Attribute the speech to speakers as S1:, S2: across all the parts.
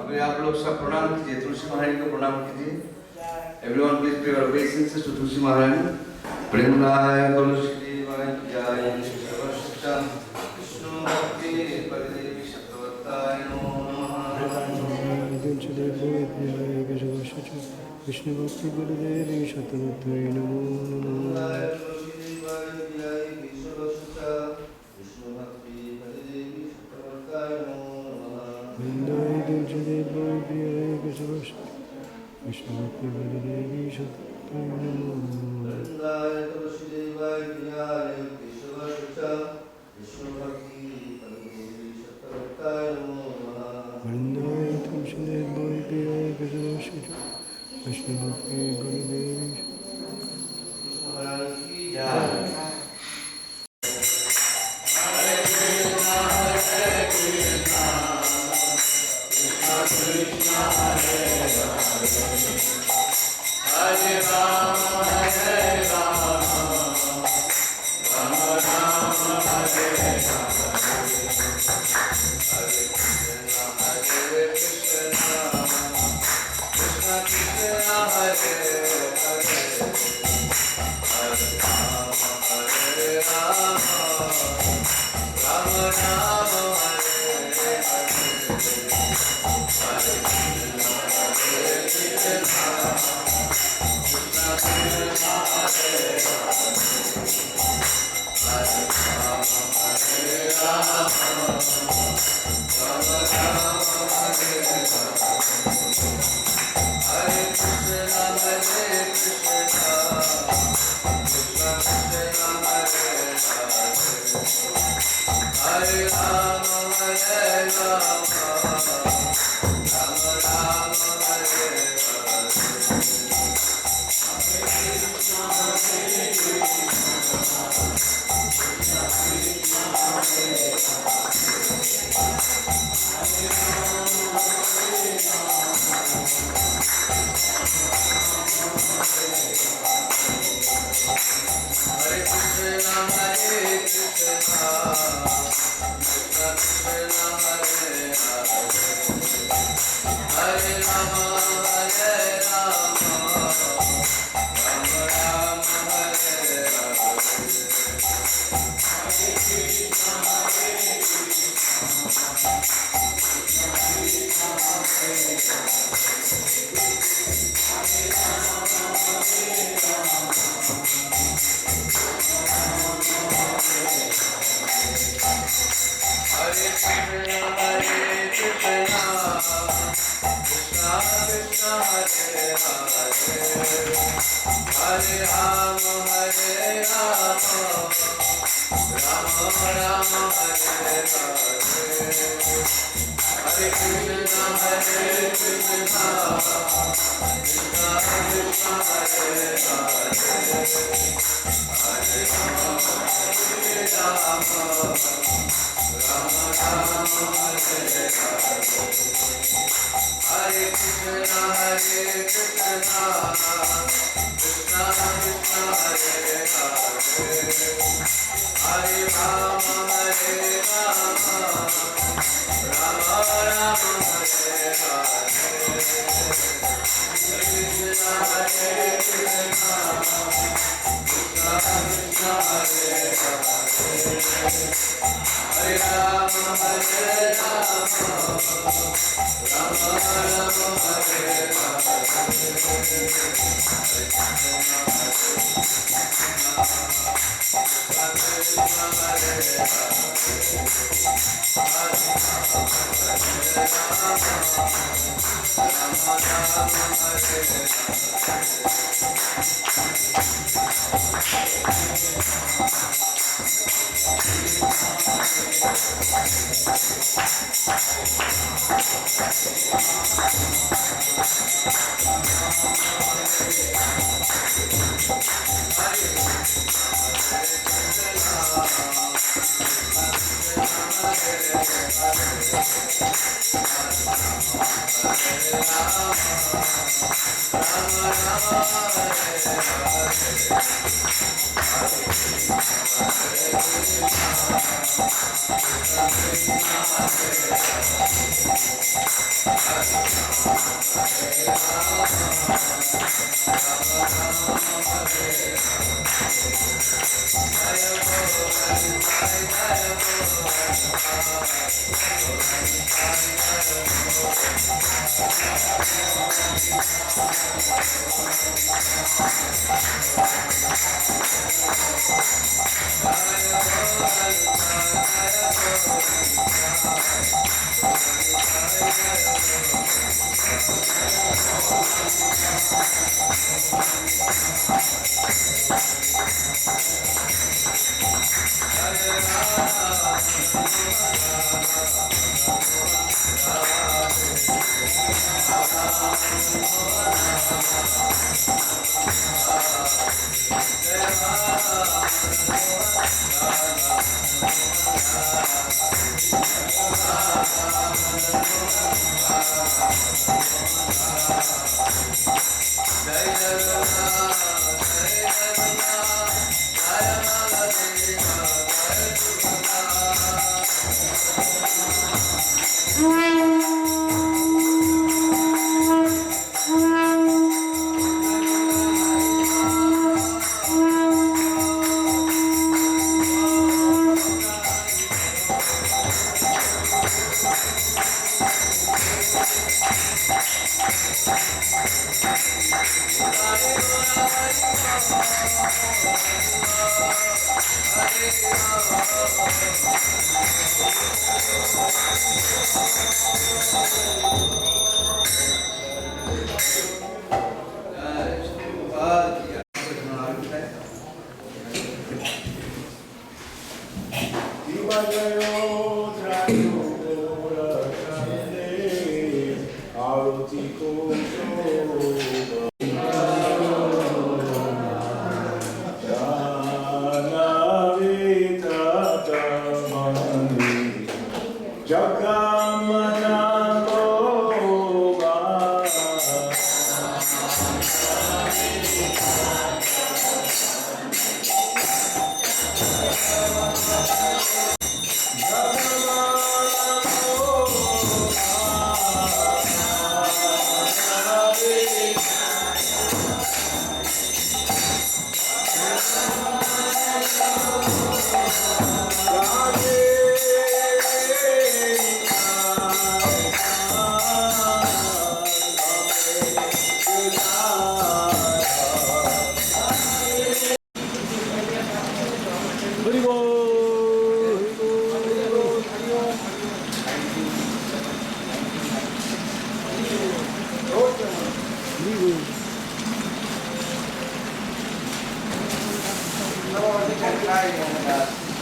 S1: अभी आप लोग सब प्रणाम कीजिए, तुलसी महारानी को प्रणाम कीजिए। Everyone please pay your obeisances to तुलसी महारानी। प्रेमदाय तुलसी देवाय जय सर्वश्रेष्ठ विष्णु भक्ति परिदेवी शतवत्ताय नमो नमः।
S2: तुलसी देवाय जय सर्वश्रेष्ठ विष्णु भक्ति परिदेवी शतवत्ताय नमो नमः। विष्णु भक्ति परिदेवी शतवत्ताय नमो नमः। वृंदाय तुलसी देवाय सर्वश्रेष्ठ विष्णु भक्ति परिदेवी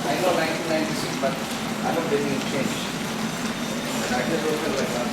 S1: I know 1996, but I don't believe in change. I just don't feel like that.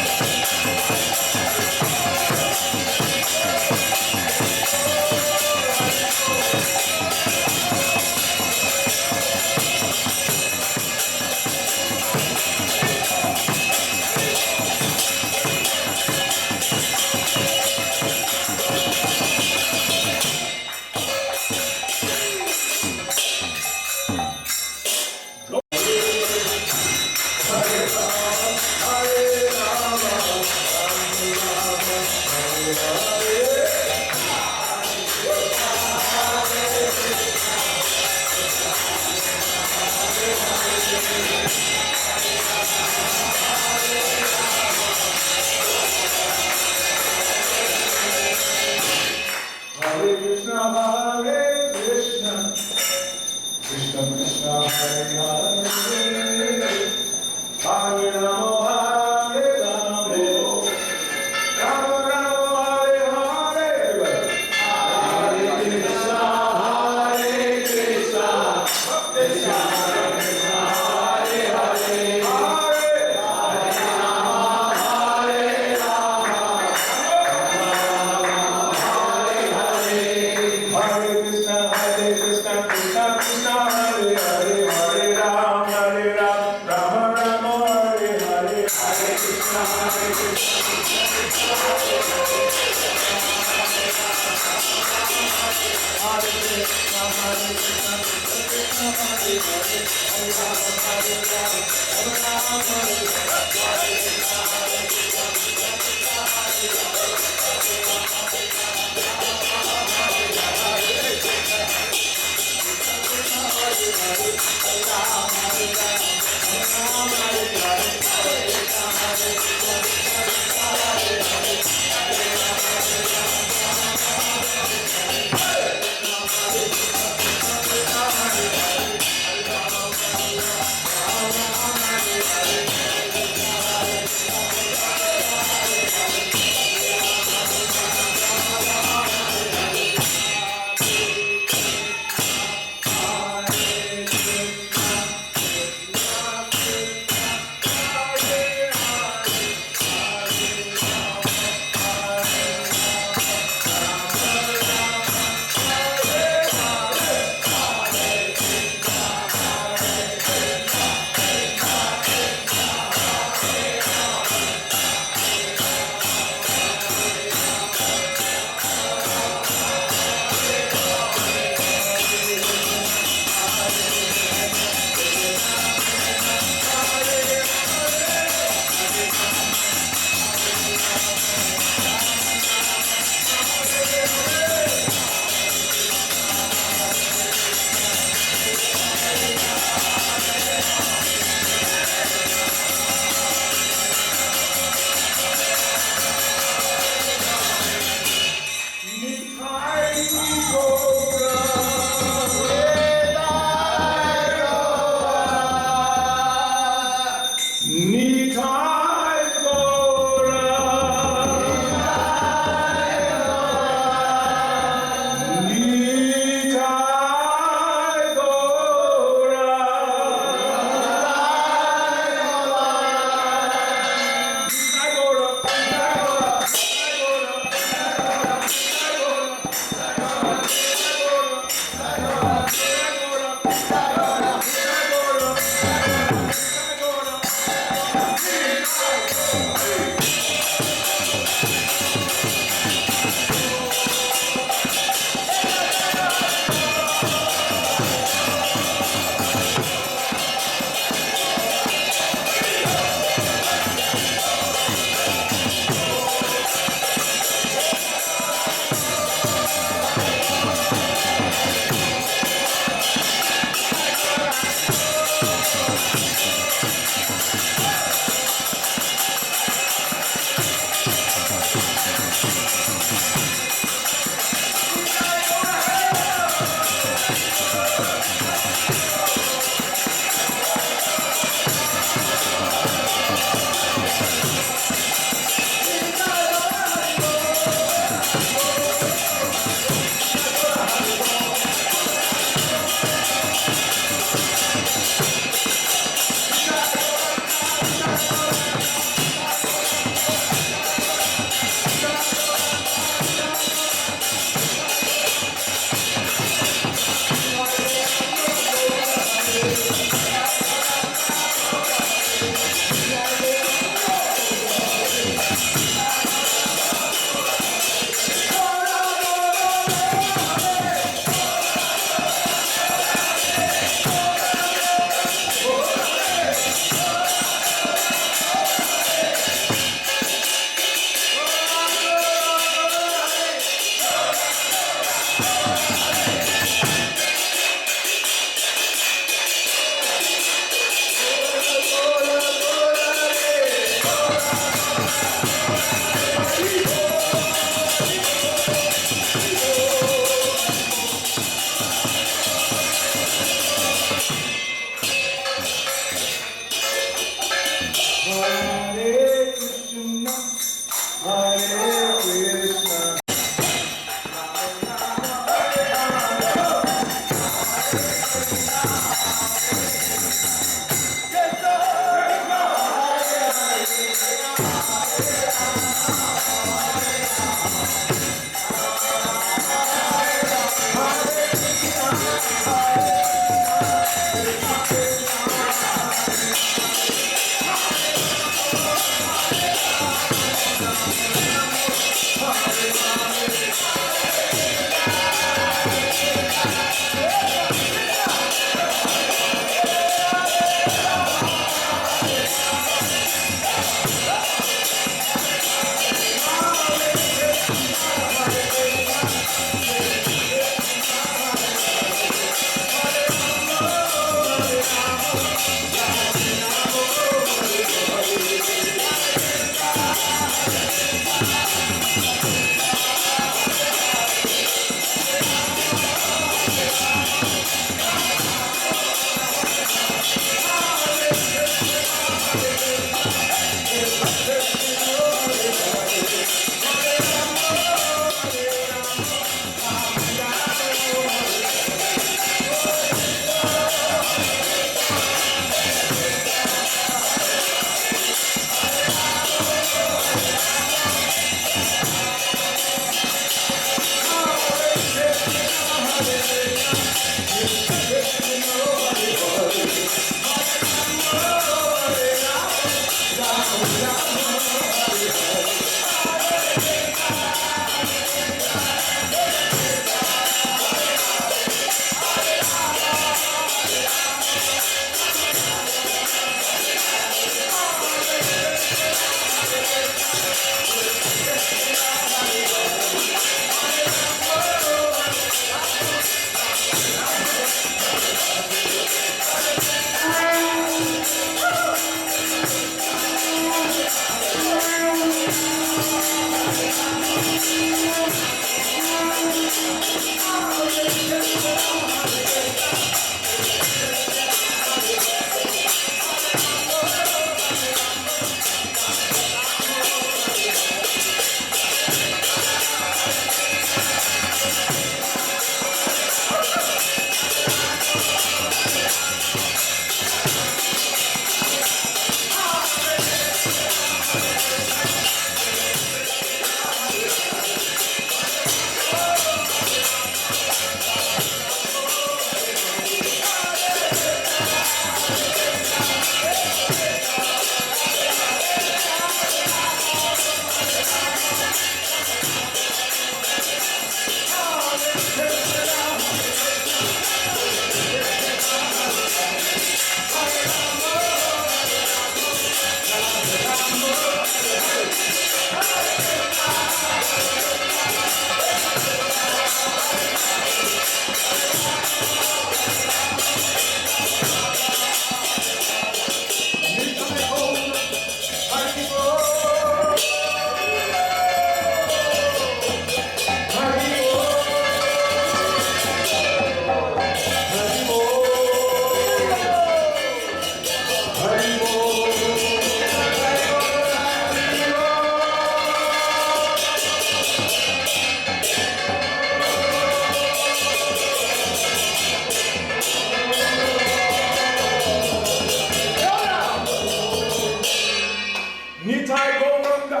S3: Nitai Gauranga,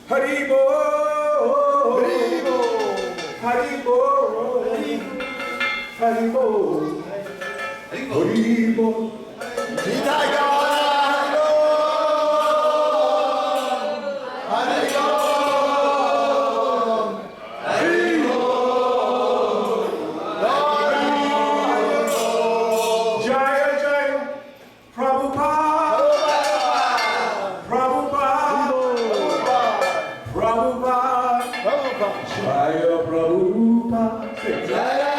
S3: Haribo, Haribo, Haribo, Haribo, Haribo, Nitai Gauranga, Haribo, Haribo, Jaya Jaya, Prabhupada, Prabhupada, Prabhupada, Jaya Prabhupada, Jaya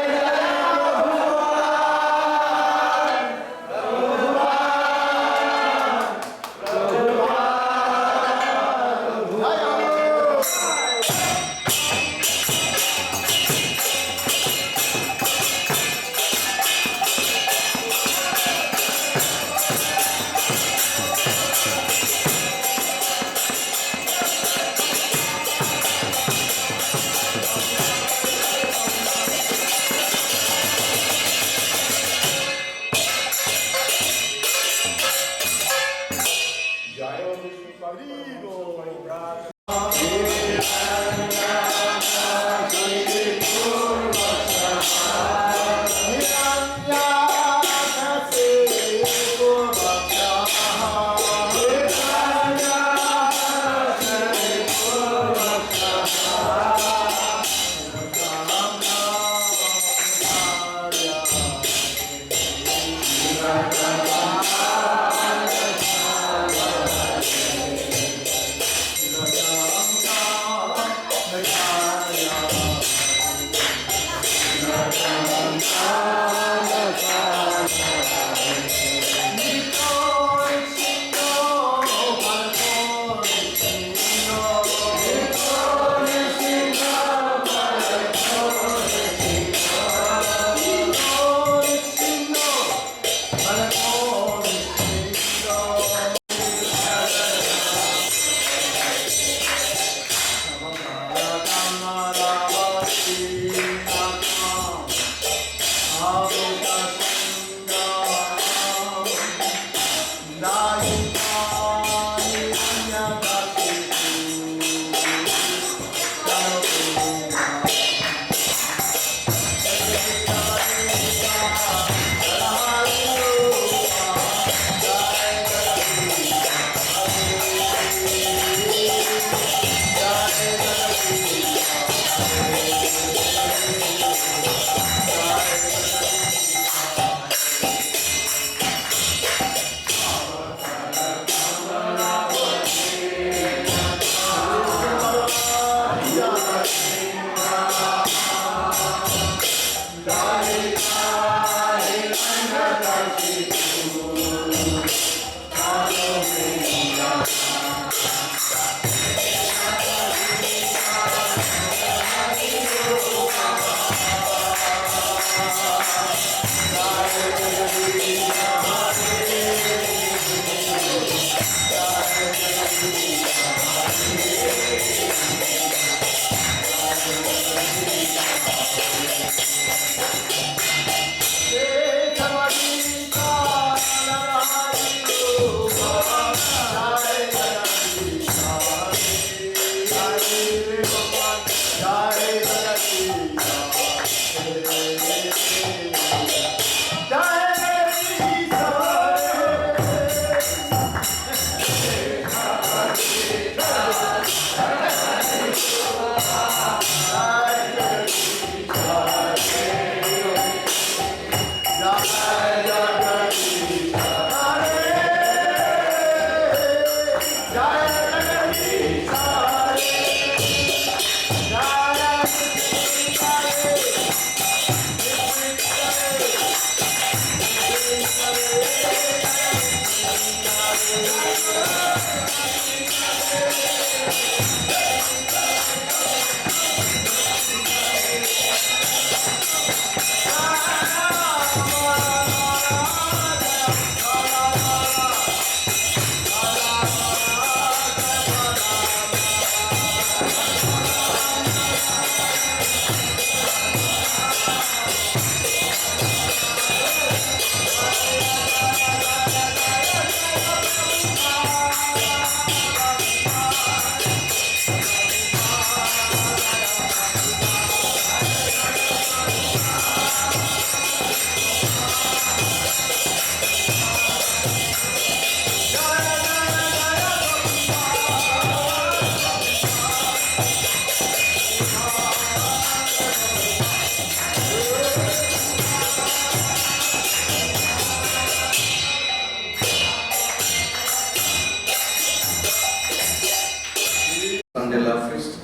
S1: Sunday Love Feast.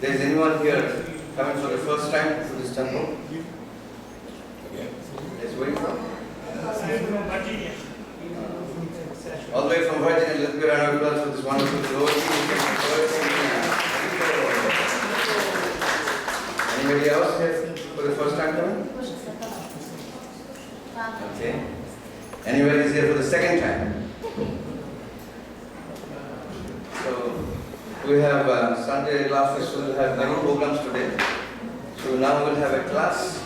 S1: There is anyone here coming for the first time to this temple? Yes, where are you from? All the way from Virginia. Let's give a round of applause for this wonderful devotee. Anybody else here for the first time coming? Okay. Anybody is here for the second time? So we have Sunday Love Fest. We'll have many programs today. So now we'll have a class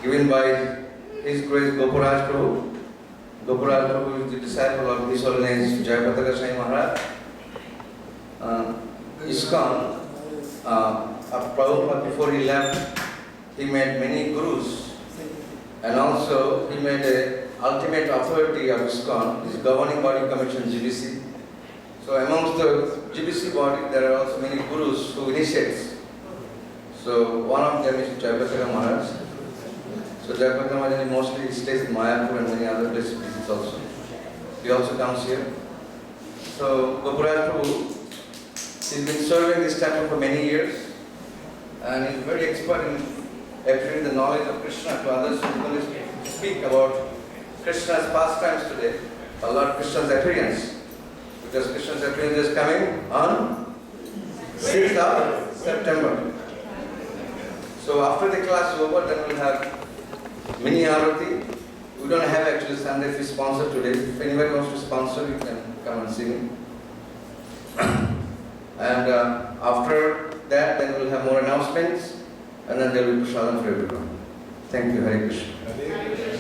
S1: given by His Grace Goporaj Prabhu. Goporaj Prabhu is the disciple of His Holiness Jayapataka Maharaj. Iskcon, Prabhupada, before he left, he made many gurus, and also he made a ultimate authority of Iskcon, his governing body commission, GBC. So amongst the GBC body, there are also many gurus who initiates. So one of them is Jayapataka Maharaj. So Jayapataka Maharaj mostly stays in Mayapur and many other places also. He also comes here. So Goporaj Prabhu, he's been serving this temple for many years, and he's very expert in appealing the knowledge of Krishna to others. He's going to speak about Krishna's pastimes today, or Lord Krishna's appearance. Because Krishna's appearance is coming on 6th of September. So after the class is over, then we'll have mini Arati. We don't have actually Sunday Feast sponsor today. If anybody wants to sponsor, you can come and see me. And after that, then we'll have more announcements, and then there will be prasadam for everyone. Thank you, Hare Krishna.
S3: Hare Krishna.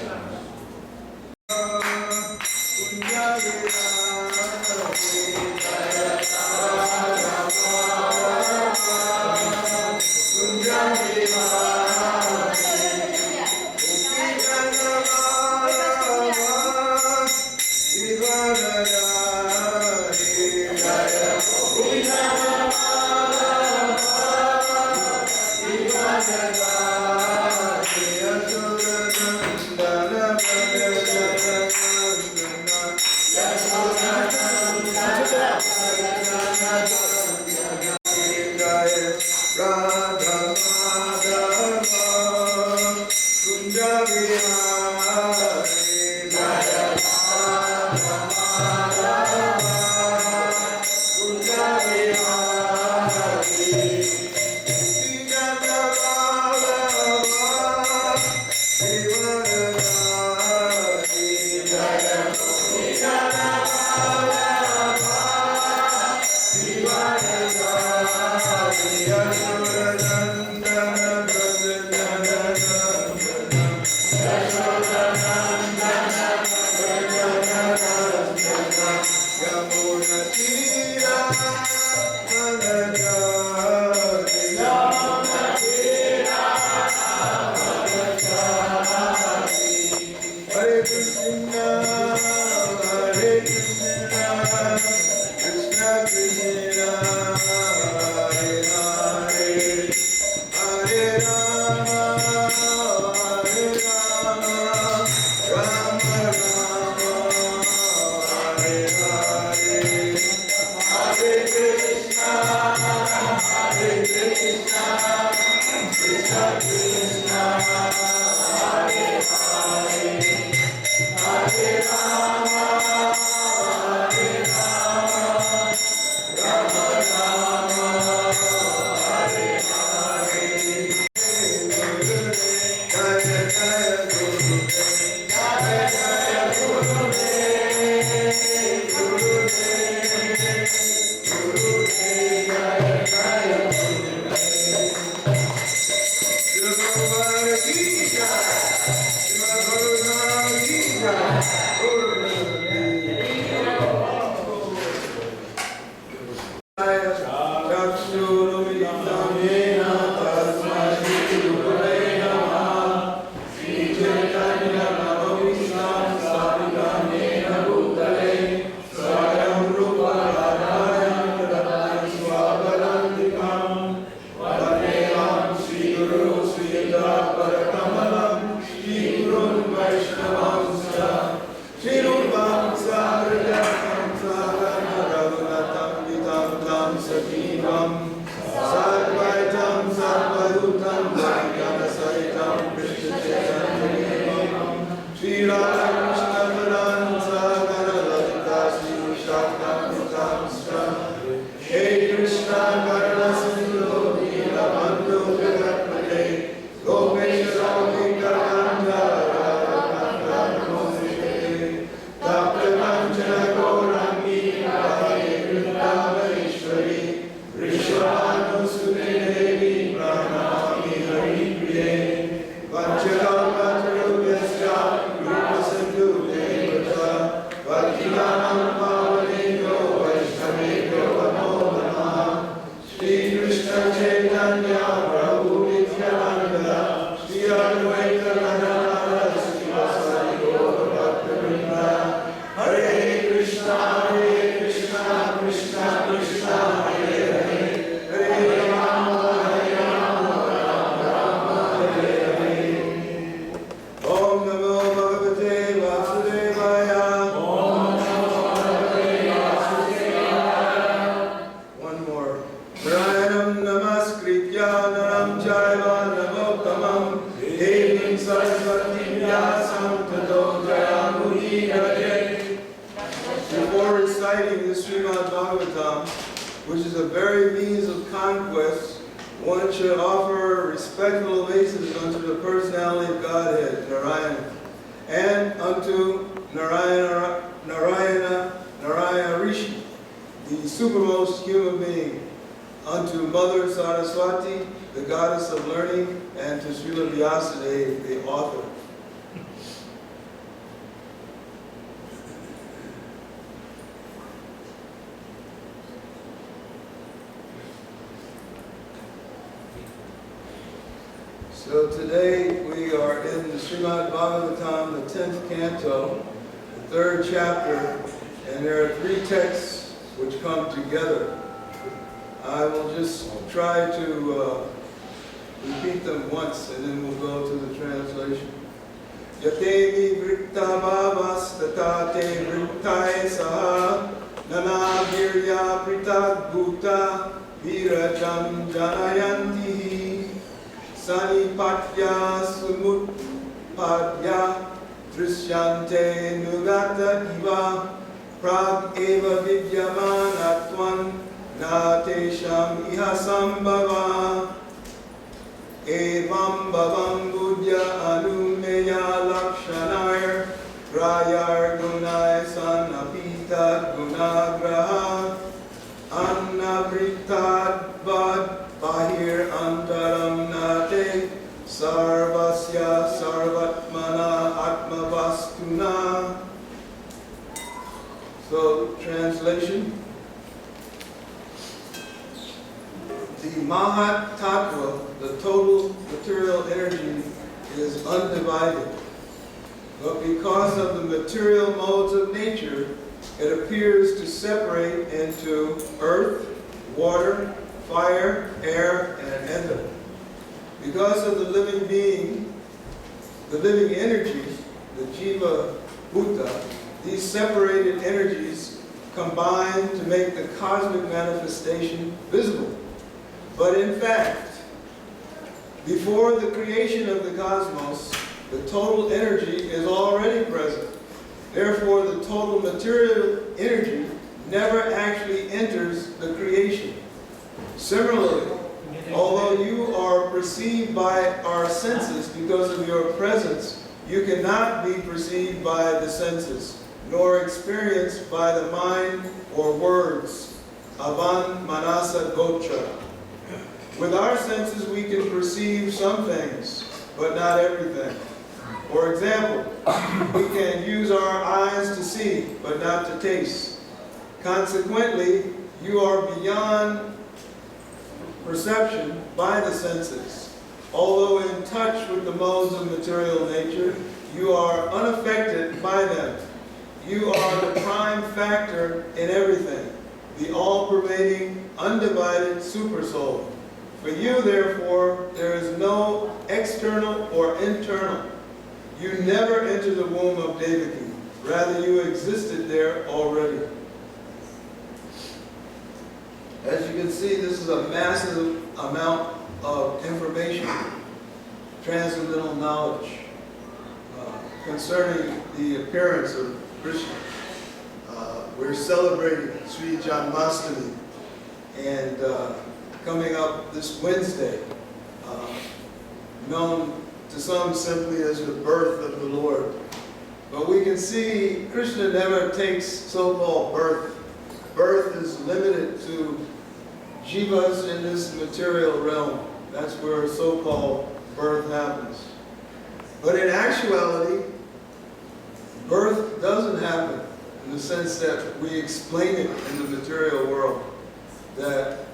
S4: Srimad-Bhagavatam, which is a very means of conquest, one should offer respectful obeisance unto the personality of Godhead, Narayana, and unto Narayana Rishi, the supermost human being, unto Mother Saraswati, the goddess of learning, and to Srila Vyasadeva, the author. So today we are in the Srimad Bhagavatam, the 10th canto, the 3rd chapter, and there are 3 texts which come together. I will just try to repeat them once and then we'll go to the translation. Yatevi vritta bhavas tatate vrittaye saha nana virya pritad bhuta virajam janayanti sanipatya sumutpadya drishyante nugata iva prag eva vidyamanatvan na tesham iha sambhava evam bhavam buddhya anumeya lakshanaya grayar gunaya sanapita gunagraha annavritad vad bahir antaram nate sarvasya sarvatmana atmavastuna. So, translation. The Mahat Tattva, the total material energy, is undivided. But because of the material modes of nature, it appears to separate into earth, water, fire, air, and ether. Because of the living being, the living energies, the Jiva Bhuta, these separated energies combine to make the cosmic manifestation visible. But in fact, before the creation of the cosmos, the total energy is already present. Therefore, the total material energy never actually enters the creation. Similarly, although you are perceived by our senses because of your presence, you cannot be perceived by the senses, nor experienced by the mind or words. Avan Manasa Gotra. With our senses, we can perceive some things, but not everything. For example, we can use our eyes to see, but not to taste. Consequently, you are beyond perception by the senses. Although in touch with the modes of material nature, you are unaffected by them. You are the prime factor in everything, the all-pervading, undivided Supersoul. For you, therefore, there is no external or internal. You never entered the womb of Devaki. Rather, you existed there already. As you can see, this is a massive amount of information, transcendental knowledge concerning the appearance of Krishna. We're celebrating Sri Janma-stami, and coming up this Wednesday, known to some simply as the birth of the Lord. But we can see Krishna never takes so-called birth. Birth is limited to jivas in this material realm. That's where so-called birth happens. But in actuality, birth doesn't happen in the sense that we explain it in the material world. That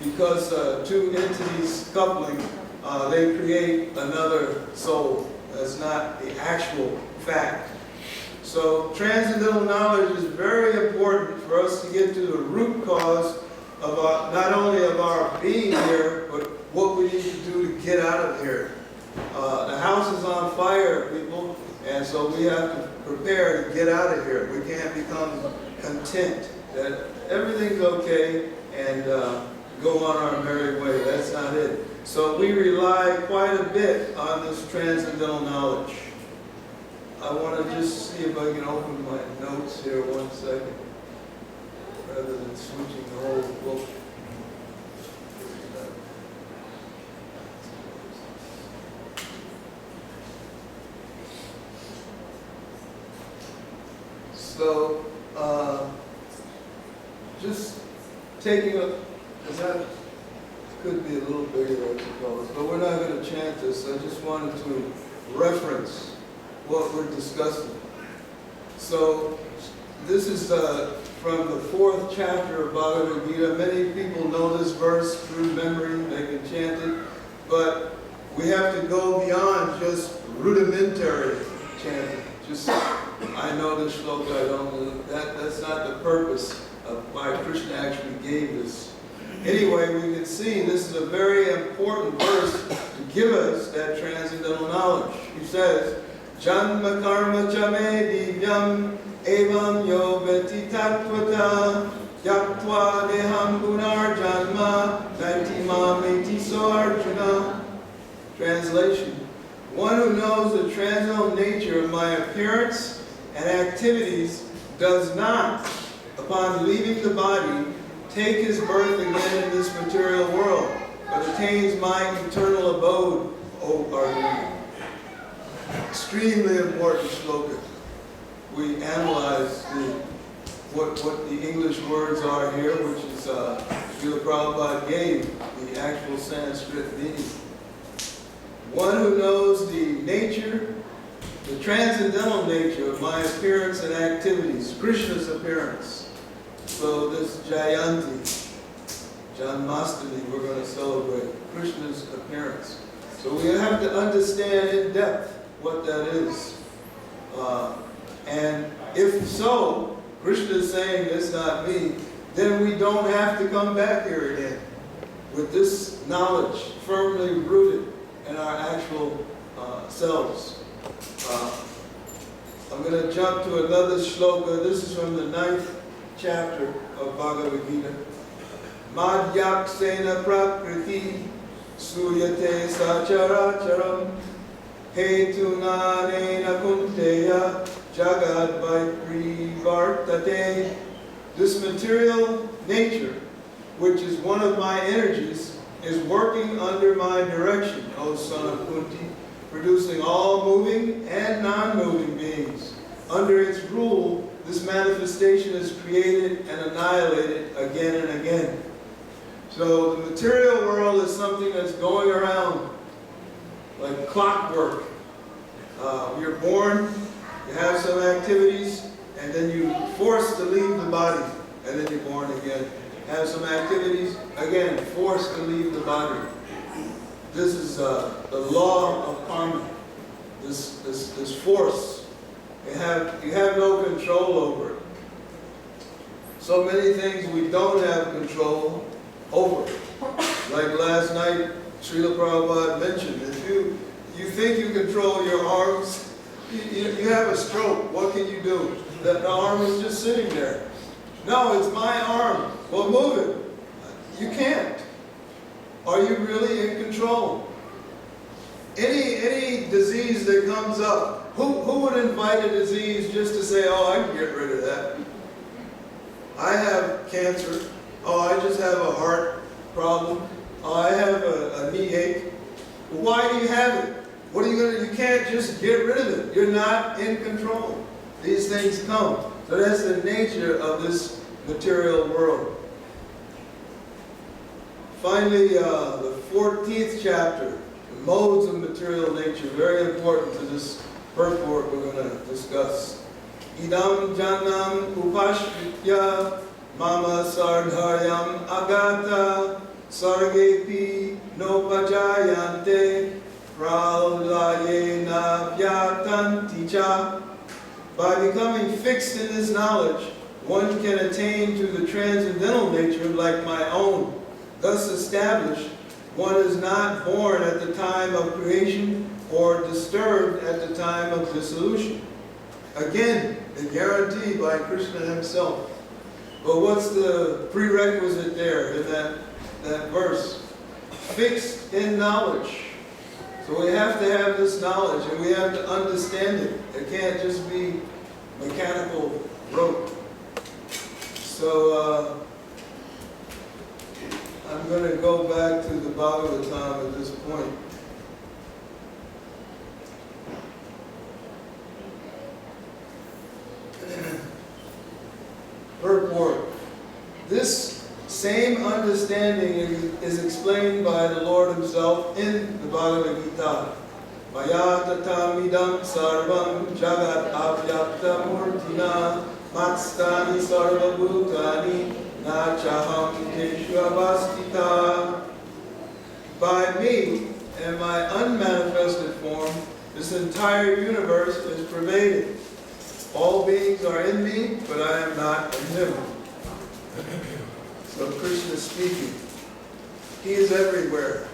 S4: because two entities coupling, they create another soul. That's not the actual fact. So transcendental knowledge is very important for us to get to the root cause of not only of our being here, but what we need to do to get out of here. The house is on fire, people, and so we have to prepare to get out of here. We can't become content that everything's okay and go on our merry way. That's not it. So we rely quite a bit on this transcendental knowledge. I want to just see if I can open my notes here 1 second. rather than switching the whole book. So, just taking a, that could be a little bigger, I suppose, but we're not going to chant this. I just wanted to reference what we're discussing. So, this is from the 4th chapter of Bhagavad Gita. Many people know this verse through memory, they can chant it, but we have to go beyond just rudimentary chanting. Just, I know this shloka, I don't know, that's not the purpose of why Krishna actually gave this. Anyway, we can see this is a very important verse to give us that transcendental knowledge. He says, janma-karma-cha-me divyam evam yo veti tattvata yaktva deham gunar janma naiti mameti so arjuna. Translation. One who knows the transcendental nature of my appearance and activities does not, upon leaving the body, take his birth again in this material world, but attains my eternal abode, O Arjuna. Extremely important shloka. We analyze what the English words are here, which is Srila Prabhupada gave the actual Sanskrit meaning. One who knows the nature, the transcendental nature of my appearance and activities, Krishna's appearance. So this Jayanti, janma-stami, we're going to celebrate Krishna's appearance. So we have to understand in depth what that is. And if so, Krishna is saying it's not me, then we don't have to come back here again with this knowledge firmly rooted in our actual selves. I'm going to jump to another shloka. This is from the 9th chapter of Bhagavad Gita. Madhyaksena prakriti suyate sacharacharam hetunanena kunteya jagad vartate. This material nature, which is one of my energies, is working under my direction, O son of Kunti, producing all moving and non-moving beings. Under its rule, this manifestation is created and annihilated again and again. So the material world is something that's going around like clockwork. You're born, you have some activities, and then you're forced to leave the body, and then you're born again. Have some activities, again, forced to leave the body. This is the law of karma. This force. You have no control over it. So many things we don't have control over. Like last night, Srila Prabhupada mentioned, if you think you control your arms, you have a stroke, what can you do? The arm is just sitting there. No, it's my arm. Well, move it. You can't. Are you really in control? Any disease that comes up, who would invite a disease just to say, oh, I can get rid of that? I have cancer. Oh, I just have a heart problem. Oh, I have a knee ache. Why do you have it? What are you going to do? You can't just get rid of it. You're not in control. These things come. So that's the nature of this material world. Finally, the 14th chapter, the modes of material nature, very important to this purport we're going to discuss. Idam janam upashritya mama sardharyam agata sargepi nopajayante pralayena vyatanticha. By becoming fixed in this knowledge, one can attain to the transcendental nature like my own. Thus established, one is not born at the time of creation or disturbed at the time of dissolution. Again, the guarantee by Krishna himself. But what's the prerequisite there in that verse? Fixed in knowledge. So we have to have this knowledge and we have to understand it. It can't just be mechanical rote. So I'm going to go back to the Bhagavatam at this point. Purport. This same understanding is explained by the Lord himself in the Bhagavad Gita. Maya tatamidam sarvam jagat avyakta murtina matstani sarva bhutani na chaham teshu avastita. By me and my unmanifested form, this entire universe is pervaded. All beings are in me, but I am not in them. So Krishna is speaking. He is everywhere.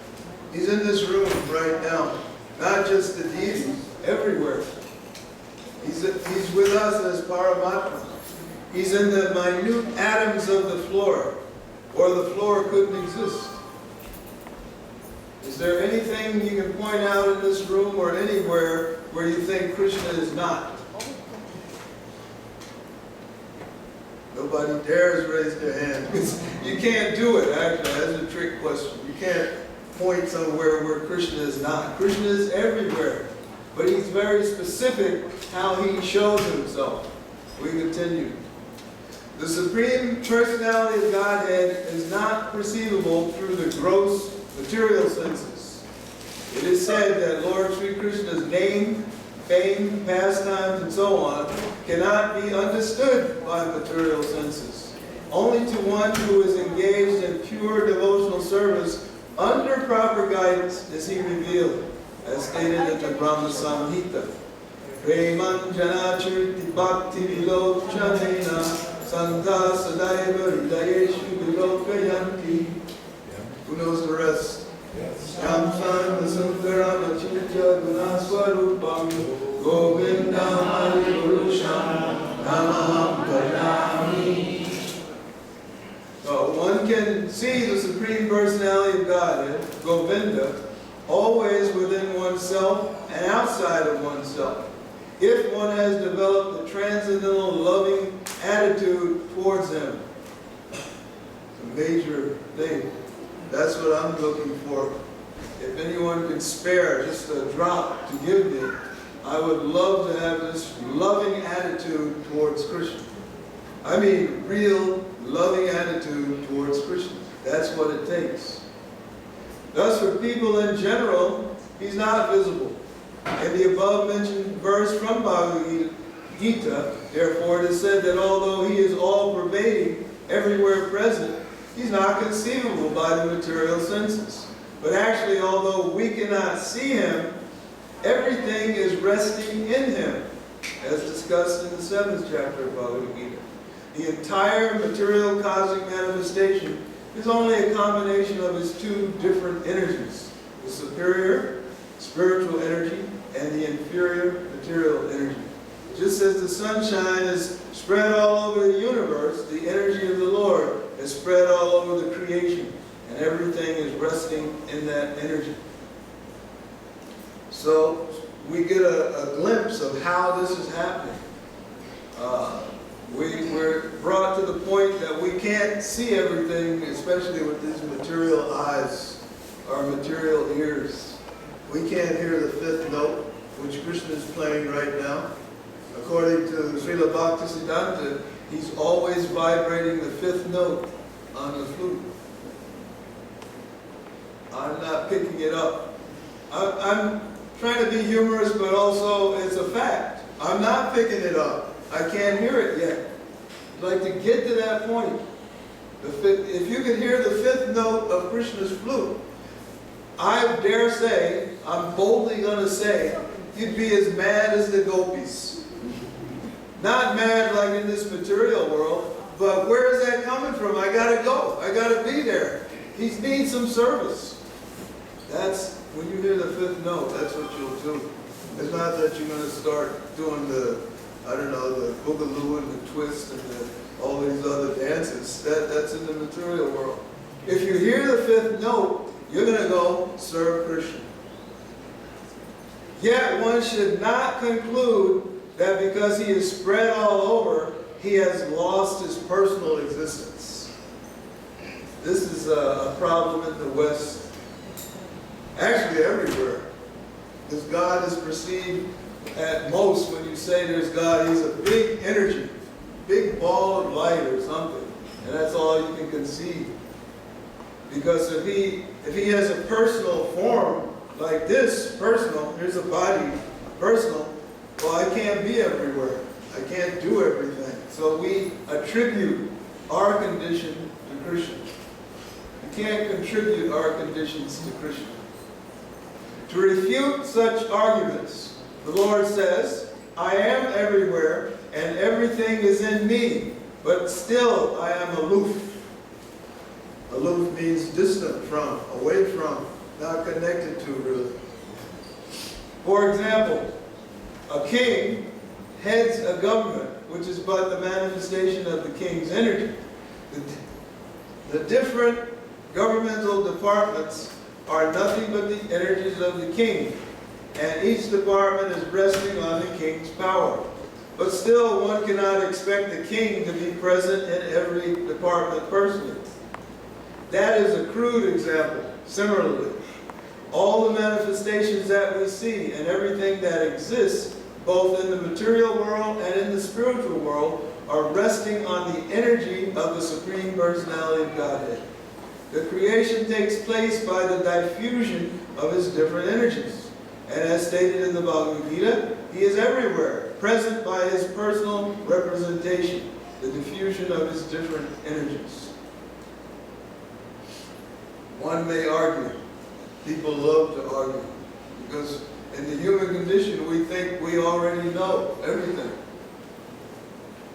S4: He's in this room right now. Not just the deities, everywhere. He's with us as Paramatma. He's in the minute atoms of the floor, or the floor couldn't exist. Is there anything you can point out in this room or anywhere where you think Krishna is not? Nobody dares raise their hand. You can't do it, actually. That's a trick question. You can't point somewhere where Krishna is not. Krishna is everywhere. But he's very specific how he shows himself. We continue. The Supreme Personality of Godhead is not perceivable through the gross material senses. It is said that Lord Sri Krishna's name, fame, pastimes, and so on cannot be understood by material senses. Only to one who is engaged in pure devotional service under proper guidance is he revealed, as stated in the Brahma Samhita. Preman janachirti bhakti vilochanena santa sadaiva hridayeshu vilokayanti. Who knows the rest? Yam santa sundaram achitya gunaswarupam govindam haripurusham namaham bhajami. So one can see the Supreme Personality of Godhead, Govinda, always within oneself and outside of oneself, if one has developed a transcendental loving attitude towards him. It's a major thing. That's what I'm looking for. If anyone can spare just a drop to give me, I would love to have this loving attitude towards Krishna. I mean, real loving attitude towards Krishna. That's what it takes. Thus, for people in general, he's not visible. In the above-mentioned verse from Bhagavad Gita, therefore, it is said that although he is all-pervading, everywhere present, he's not conceivable by the material senses. But actually, although we cannot see him, everything is resting in him, as discussed in the 7th chapter of Bhagavad Gita. The entire material cosmic manifestation is only a combination of his two different energies, the superior spiritual energy and the inferior material energy. Just as the sunshine is spread all over the universe, the energy of the Lord is spread all over the creation, and everything is resting in that energy. So we get a glimpse of how this is happening. We're brought to the point that we can't see everything, especially with these material eyes, our material ears. We can't hear the 5th note, which Krishna is playing right now. According to Srila Bhaktisiddhanta, he's always vibrating the 5th note on the flute. I'm not picking it up. I'm trying to be humorous, but also it's a fact. I'm not picking it up. I can't hear it yet. I'd like to get to that point. If you could hear the 5th note of Krishna's flute, I dare say, I'm boldly going to say, you'd be as mad as the gopis. Not mad like in this material world, but where is that coming from? I got to go. I got to be there. He needs some service. That's, when you hear the 5th note, that's what you'll do. It's not that you're going to start doing the, I don't know, the boogaloo and the twist and all these other dances. That's in the material world. If you hear the 5th note, you're going to go serve Krishna. Yet one should not conclude that because he is spread all over, he has lost his personal existence. This is a problem in the West, actually everywhere. Because God is perceived at most, when you say there's God, he's a big energy, big ball of light or something. And that's all you can conceive. Because if he has a personal form like this, personal, here's a body, personal, well, I can't be everywhere. I can't do everything. So we attribute our condition to Krishna. We can't contribute our conditions to Krishna. To refute such arguments, the Lord says, I am everywhere and everything is in me, but still I am aloof. Aloof means distant from, away from, not connected to really. For example, a king heads a government, which is but the manifestation of the king's energy. The different governmental departments are nothing but the energies of the king, and each department is resting on the king's power. But still, one cannot expect the king to be present in every department personally. That is a crude example. Similarly, all the manifestations that we see and everything that exists, both in the material world and in the spiritual world, are resting on the energy of the Supreme Personality of Godhead. The creation takes place by the diffusion of his different energies. And as stated in the Bhagavad Gita, he is everywhere, present by his personal representation, the diffusion of his different energies. One may argue. People love to argue. Because in the human condition, we think we already know everything.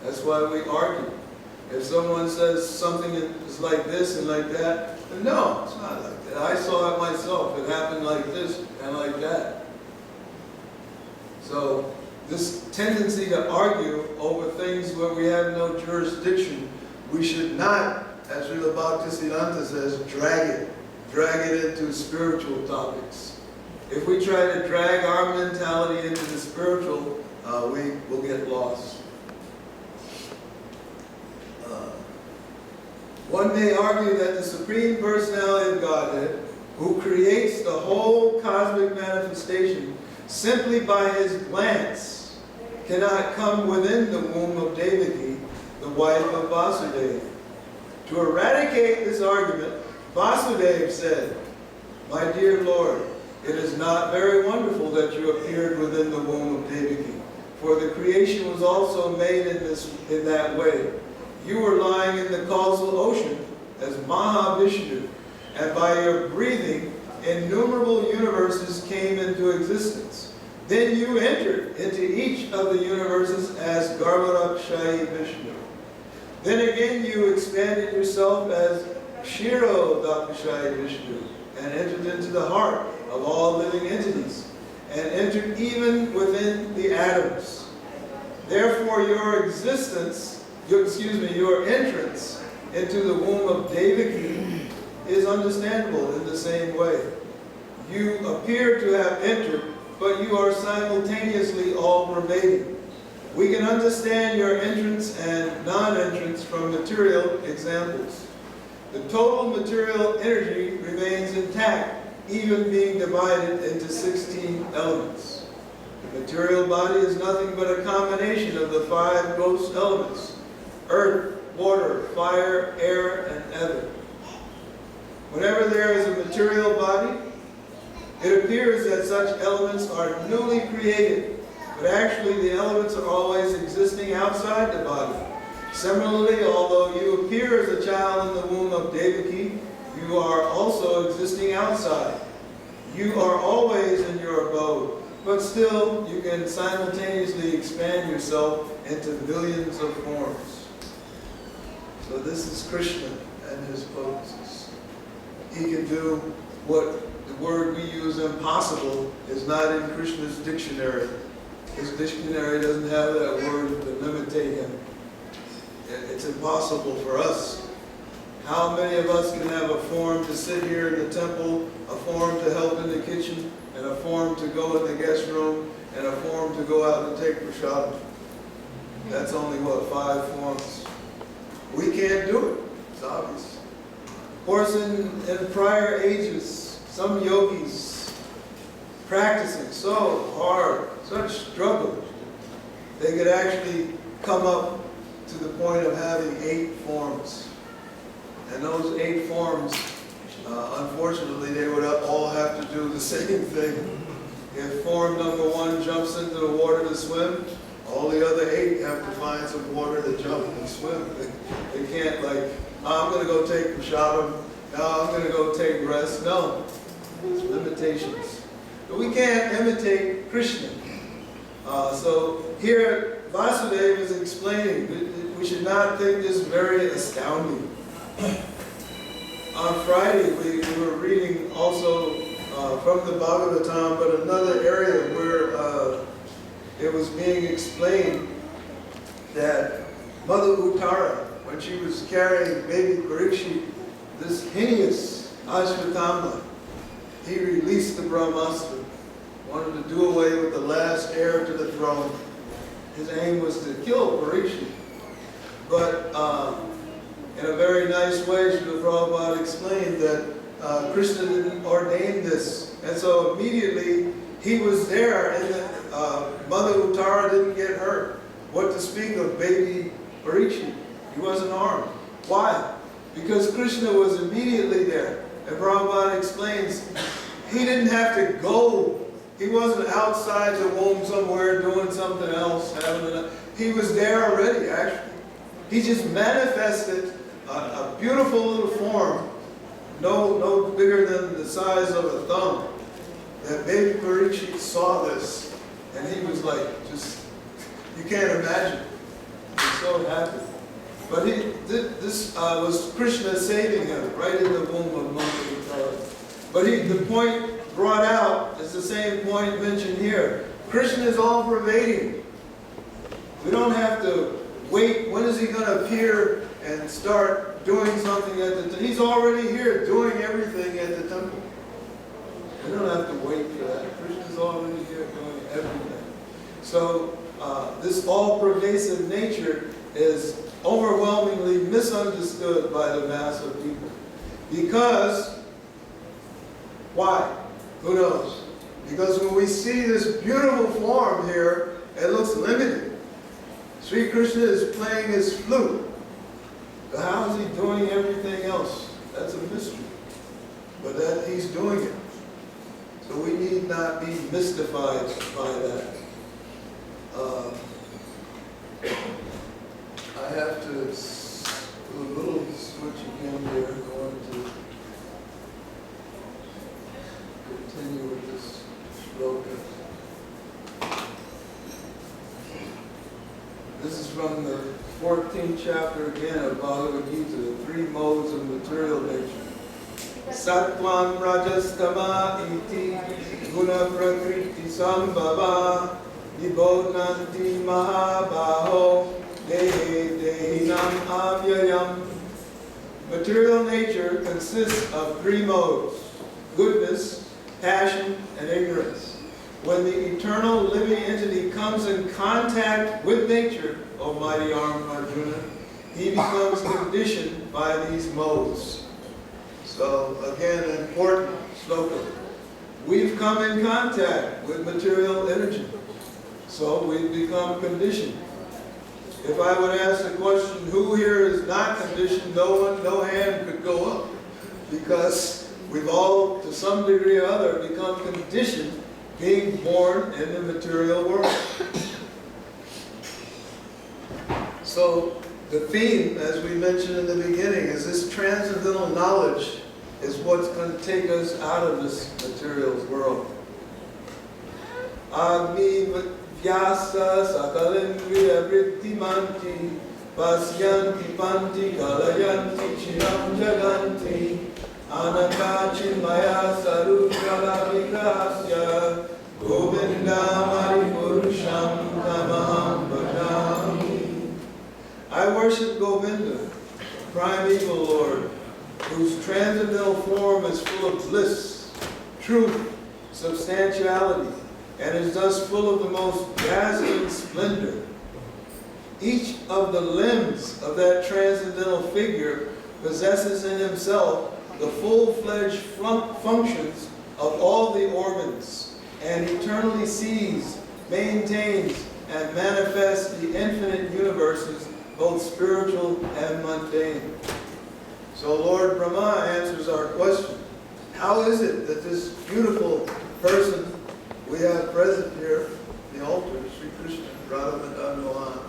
S4: That's why we argue. If someone says something is like this and like that, no, it's not like that. I saw it myself. It happened like this and like that. So this tendency to argue over things where we have no jurisdiction, we should not, as Srila Bhaktisiddhanta says, drag it into spiritual topics. If we try to drag our mentality into the spiritual, we will get lost. One may argue that the Supreme Personality of Godhead, who creates the whole cosmic manifestation simply by his glance, cannot come within the womb of Devaki, the wife of Vasudeva. To eradicate this argument, Vasudeva said, "My dear Lord, it is not very wonderful that you appeared within the womb of Devaki, for the creation was also made in that way. You were lying in the causal ocean as Mahavishnu, and by your breathing, innumerable universes came into existence. Then you entered into each of the universes as Goporaj Vishnu. Then again you expanded yourself as Kshirodakshai Vishnu, and entered into the heart of all living entities, and entered even within the atoms. Therefore your entrance into the womb of Devaki is understandable in the same way. You appear to have entered, but you are simultaneously all-pervading. We can understand your entrance and non-entrance from material examples. The total material energy remains intact, even being divided into 16 elements. The material body is nothing but a combination of the 5 gross elements: earth, water, fire, air, and ether. Whenever there is a material body, it appears that such elements are newly created, but actually the elements are always existing outside the body. Similarly, although you appear as a child in the womb of Devaki, you are also existing outside. You are always in your abode, but still you can simultaneously expand yourself into millions of forms. So this is Krishna and his potencies. He can do what the word we use, impossible, is not in Krishna's dictionary. His dictionary doesn't have that word to limitate him. It's impossible for us. How many of us can have a form to sit here in the temple, a form to help in the kitchen, and a form to go in the guest room, and a form to go out and take prasadam? That's only, what, 5 forms? We can't do it. It's obvious. Of course, in prior ages, some yogis practicing so hard, such struggle, they could actually come up to the point of having 8 forms. And those 8 forms, unfortunately, they would all have to do the same thing. If form number 1 jumps into the water to swim, all the other 8 have to find some water to jump and swim. They can't, like, I'm going to go take prashadam, I'm going to go take rest. No, there's limitations. But we can't imitate Krishna. So here, Vasudeva is explaining, we should not think this very astounding. On Friday, we were reading also from the Bhagavatam, but another area where it was being explained that Mother Uttara, when she was carrying baby Parikshit, this hideous Ashwatthama, he released the Brahmastra, wanted to do away with the last heir to the throne. His aim was to kill Parikshit. But in a very nice way, Srila Prabhupada explained that Krishna didn't ordain this. And so immediately he was there and Mother Uttara didn't get hurt. What to speak of baby Parikshit? He wasn't harmed. Why? Because Krishna was immediately there. And Prabhupada explains, he didn't have to go. He wasn't outside the womb somewhere doing something else. He was there already, actually. He just manifested a beautiful little form, no bigger than the size of a thumb. That baby Parikshit saw this, and he was like, you can't imagine. He was so happy. But this was Krishna saving him right in the womb of Mother Uttara. But the point brought out is the same point mentioned here. Krishna is all-pervading. We don't have to wait. When is he going to appear and start doing something at the temple? He's already here doing everything at the temple. We don't have to wait for that. Krishna's already here doing everything. So this all-pervasive nature is overwhelmingly misunderstood by the mass of people. Because, why? Who knows? Because when we see this beautiful form here, it looks limited. Sri Krishna is playing his flute. But how is he doing everything else? That's a mystery. But that he's doing it. So we need not be mystified by that. I have to do a little switch again here. I want to continue with this sloka. This is from the 14th chapter again of Bhagavad Gita, the 3 modes of material nature. Sattvam rajastama iti guna prakriti sambhava nibodhanti mahabaho dehe dehinam avyayam. Material nature consists of 3 modes: goodness, passion, and ignorance. When the eternal living entity comes in contact with nature, O mighty armed Arjuna, he becomes conditioned by these modes. So again, an important sloka. We've come in contact with material energy, so we've become conditioned. If I would ask the question, who here is not conditioned, no hand could go up, because we've all, to some degree or other, become conditioned being born in the material world. So the theme, as we mentioned in the beginning, is this transcendental knowledge is what's going to take us out of this material world. Agni vyasa sakalendriya vrittimanti pasyanti panti kalayanti chiram jaganti anakachinmaya sarupala vikrasya govindamari purusham tamaham bhajami. I worship Govinda, primeval Lord, whose transcendental form is full of bliss, truth, substantiality, and is thus full of the most dazzling splendor. Each of the limbs of that transcendental figure possesses in himself the full-fledged functions of all the organs, and eternally sees, maintains, and manifests the infinite universes, both spiritual and mundane. So Lord Brahma answers our question. How is it that this beautiful person we have present here, the altar, Sri Krishna, Radha,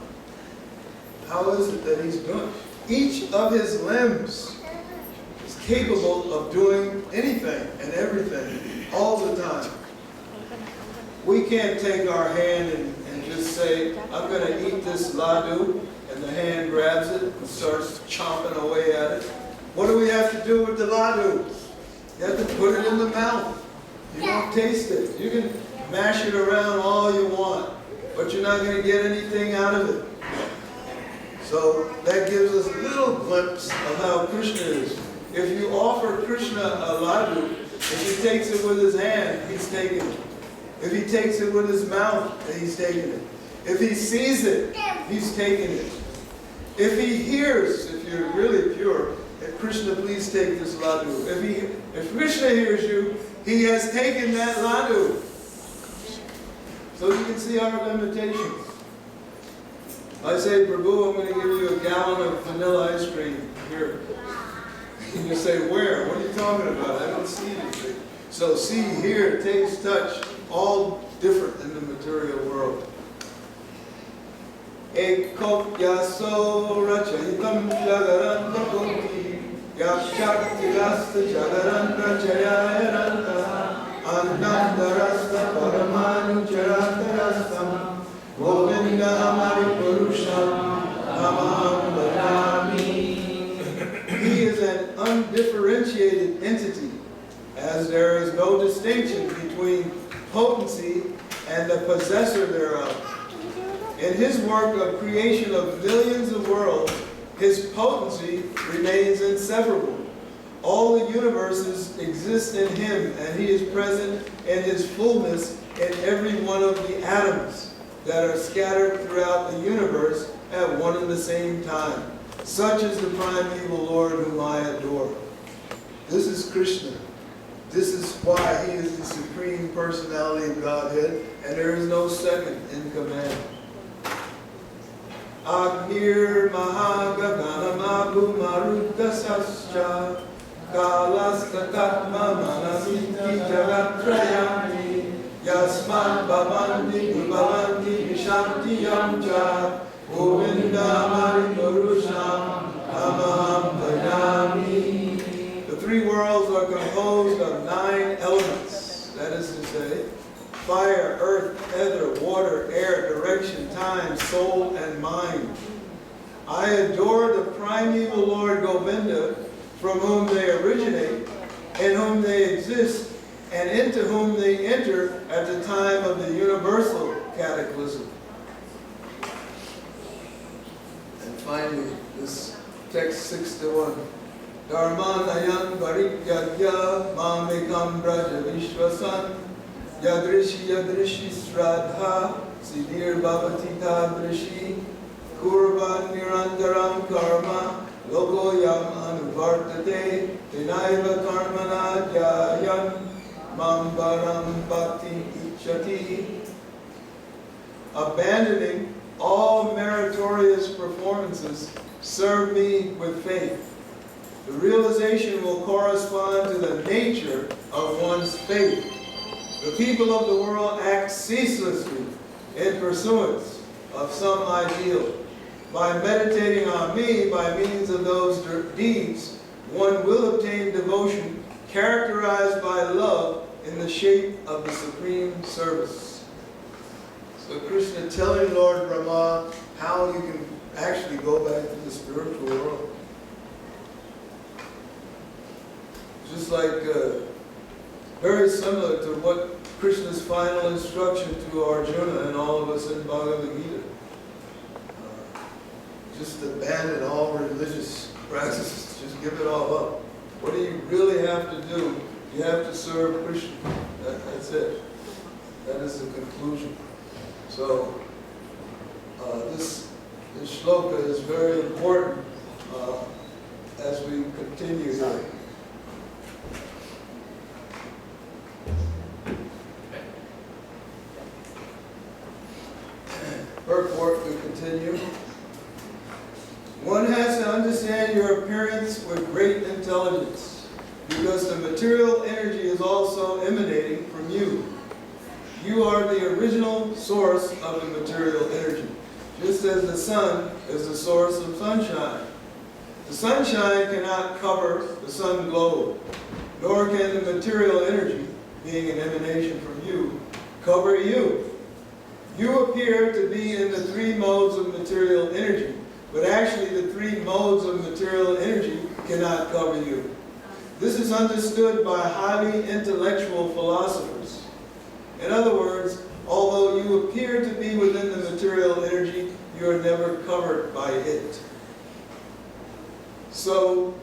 S4: how is it that he's doing? Each of his limbs is capable of doing anything and everything all the time. We can't take our hand and just say, I'm going to eat this laddu, and the hand grabs it and starts chomping away at it. What do we have to do with the laddu? You have to put it in the mouth. You don't taste it. You can mash it around all you want, but you're not going to get anything out of it. So that gives us a little glimpse of how Krishna is. If you offer Krishna a laddu, if he takes it with his hand, he's taking it. If he takes it with his mouth, he's taking it. If he sees it, he's taking it. If he hears, if you're really pure, Krishna, please take this laddu. If Krishna hears you, he has taken that laddu. So you can see our limitations. I say, Prabhu, I'm going to give you a gallon of vanilla ice cream here. And you say, where? What are you talking about? I don't see anything. So see, hear, taste, touch, all different in the material world. Ekop yaso rachayitam jagaranta kunti yakshaktirasta jagaranta jayayaranta anandarasta paramanu charatarastam govinda amari purusham amam bhajami. He is an undifferentiated entity, as there is no distinction between potency and the possessor thereof. In his work of creation of millions of worlds, his potency remains inseparable. All the universes exist in him, and he is present in his fullness in every one of the atoms that are scattered throughout the universe at one and the same time. Such is the primeval Lord whom I adore. This is Krishna. This is why he is the Supreme Personality of Godhead, and there is no second in command. Agnir Mahagaganamabu Marudasascha Kalaskakatma Manasiti Jagatrayami Yasman Bhavanti Bhavanti Vishanti Yamcha Govinda Mari Purusham Amaham Bhajami. The three worlds are composed of 9 elements, that is to say, fire, earth, ether, water, air, direction, time, soul, and mind. I adore the primeval Lord Govinda, from whom they originate, in whom they exist, and into whom they enter at the time of the universal cataclysm. And finally, this text 61. Dharmanayan varigyagya mamekam braja vishwasan Yadrishi yadrishi sradha siddhir bhavati tadrishi kurvan nirantaram karma logo yam anuvartate vinaiva karmana jayam mambaram bhakti ichati. Abandoning all meritorious performances, serve me with faith. The realization will correspond to the nature of one's faith. The people of the world act ceaselessly in pursuance of some ideal. By meditating on me by means of those deeds, one will obtain devotion characterized by love in the shape of the supreme service. So Krishna telling Lord Brahma how you can actually go back to the spiritual world. Just like very similar to what Krishna's final instruction to Arjuna and all of us in Bhagavad Gita. Just abandon all religious practices. Just give it all up. What do you really have to do? You have to serve Krishna. That's it. That is the conclusion. So this this shloka is very important as we continue here. Purport to continue. One has to understand your appearance with great intelligence, because the material energy is also emanating from you. You are the original source of the material energy, just as the sun is the source of sunshine. The sunshine cannot cover the sun globe, nor can the material energy, being an emanation from you, cover you. You appear to be in the three modes of material energy, but actually the three modes of material energy cannot cover you. This is understood by highly intellectual philosophers. In other words, although you appear to be within the material energy, you are never covered by it. So,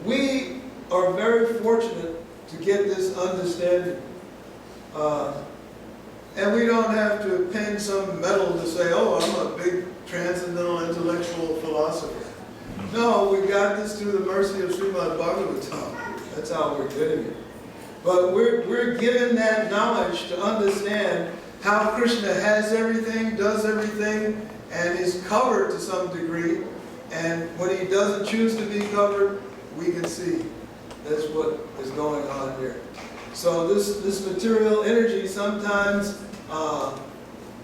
S4: we are very fortunate to get this understanding. And we don't have to pin some medal to say, oh, I'm a big transcendental intellectual philosopher. No, we got this through the mercy of Srimad Bhagavatam. That's how we're getting it. But we're given that knowledge to understand how Krishna has everything, does everything, and is covered to some degree. And when he doesn't choose to be covered, we can see. That's what is going on here. So this material energy sometimes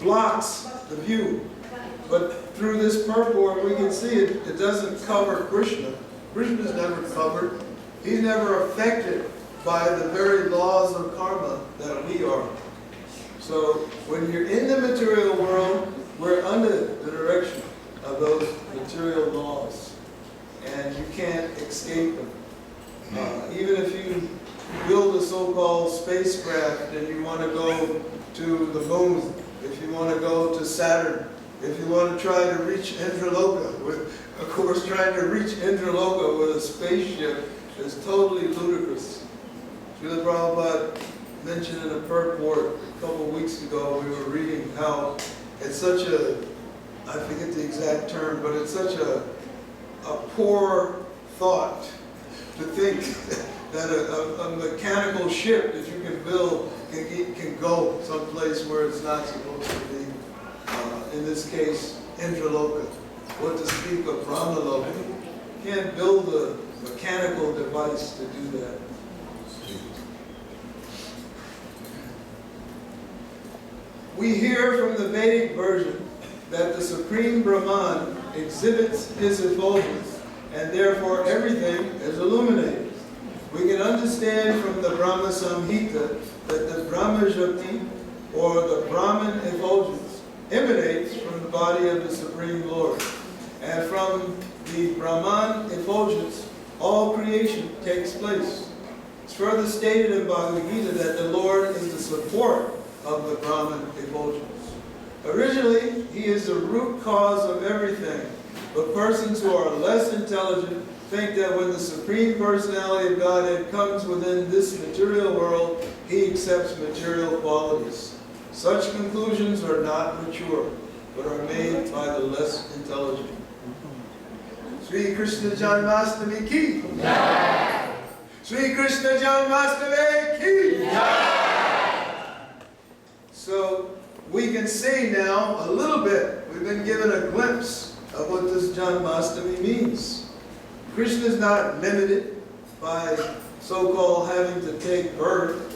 S4: blocks the view. But through this purport, we can see it doesn't cover Krishna. Krishna's never covered. He's never affected by the very laws of karma that we are. So when you're in the material world, we're under the direction of those material laws. And you can't escape them. Even if you build a so-called spacecraft and you want to go to the moon, if you want to go to Saturn, if you want to try to reach Indraloka, of course trying to reach Indraloka with a spaceship is totally ludicrous. Srila Prabhupada mentioned in a purport a couple of weeks ago, we were reading how it's such a, I forget the exact term, but it's such a poor thought to think that a mechanical ship that you can build can go someplace where it's not supposed to be. In this case, Indraloka. What to speak of Brahmaloka. You can't build a mechanical device to do that. We hear from the Vedic version that the Supreme Brahman exhibits his effulgence, and therefore everything is illuminated. We can understand from the Brahma Samhita that the Brahma Jyoti, or the Brahman effulgence, emanates from the body of the Supreme Lord. And from the Brahman effulgence, all creation takes place. It's further stated in Bhagavad Gita that the Lord is the support of the Brahman effulgence. Originally, he is the root cause of everything, but persons who are less intelligent think that when the Supreme Personality of Godhead comes within this material world, he accepts material qualities. Such conclusions are not mature, but are made by the less intelligent. Sri Krishna janma-stami ki. Jai. Sri Krishna janma-stami ki. Jai. So we can see now a little bit. We've been given a glimpse of what this janma-stami means. Krishna is not limited by so-called having to take birth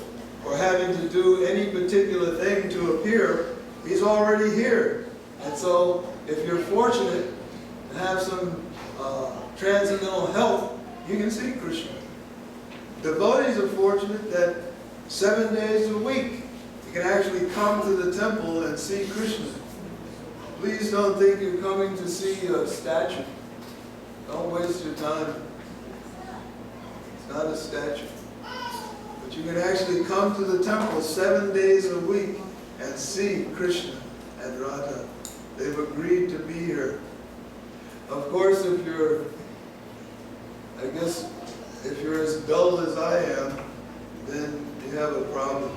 S4: or having to do any particular thing to appear. He's already here. And so if you're fortunate to have some transcendental health, you can see Krishna. Devotees are fortunate that 7 days a week you can actually come to the temple and see Krishna. Please don't think you're coming to see a statue. Don't waste your time. It's not a statue. But you can actually come to the temple 7 days a week and see Krishna and Radha. They've agreed to be here. Of course, if you're as dull as I am, then you have a problem.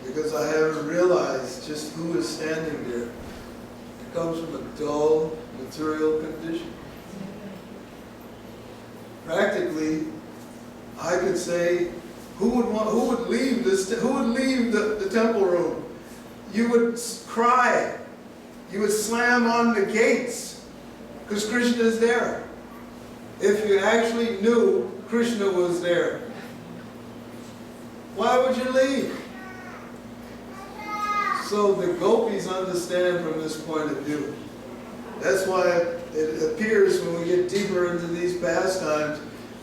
S4: Because I haven't realized just who is standing there. comes from a dull material condition. Practically, I could say, who would leave the temple room? You would cry. You would slam on the gates because Krishna is there. If you actually knew Krishna was there, why would you leave? So the gopis understand from this point of view. That's why it appears when we get deeper into these pastimes,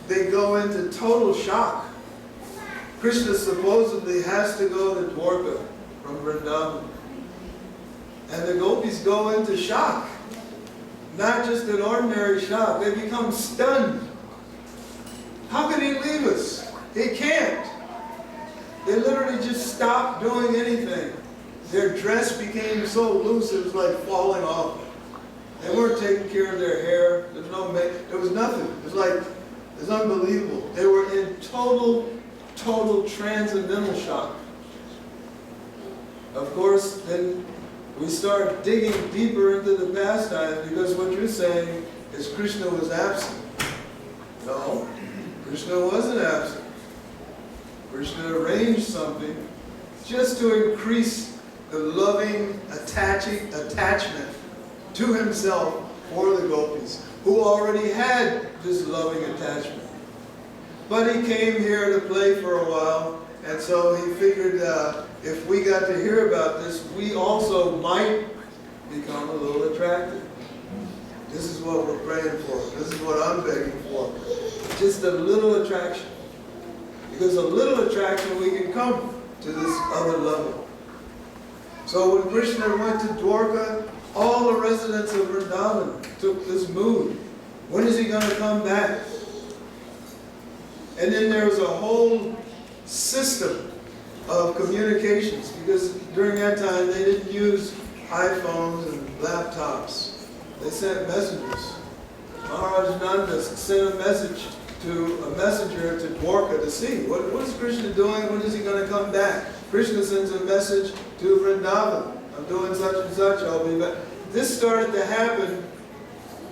S4: they go into total shock. Krishna supposedly has to go to Dwarka from Vrindavan. And the gopis go into shock. Not just an ordinary shock, they become stunned. How can he leave us? He can't. They literally just stopped doing anything. Their dress became so loose it was like falling off. They weren't taking care of their hair. There was no makeup. There was nothing. It was unbelievable. They were in total transcendental shock. Of course, then we start digging deeper into the pastime because what you're saying is Krishna was absent. No, Krishna wasn't absent. Krishna arranged something just to increase the loving attachment to himself for the gopis, who already had this loving attachment. But he came here to play for a while, and so he figured if we got to hear about this, we also might become a little attracted. This is what we're praying for. This is what I'm begging for. Just a little attraction. Because a little attraction, we can come to this other level. So when Krishna went to Dwarka, all the residents of Vrindavan took this mood. When is he going to come back? And then there was a whole system of communications, because during that time they didn't use iPhones and laptops. They sent messengers. Maharaj Nanda sent a messenger to Dwarka to see what is Krishna doing, when is he going to come back? Krishna sends a message to Vrindavan. I'm doing such and such, I'll be back. This started to happen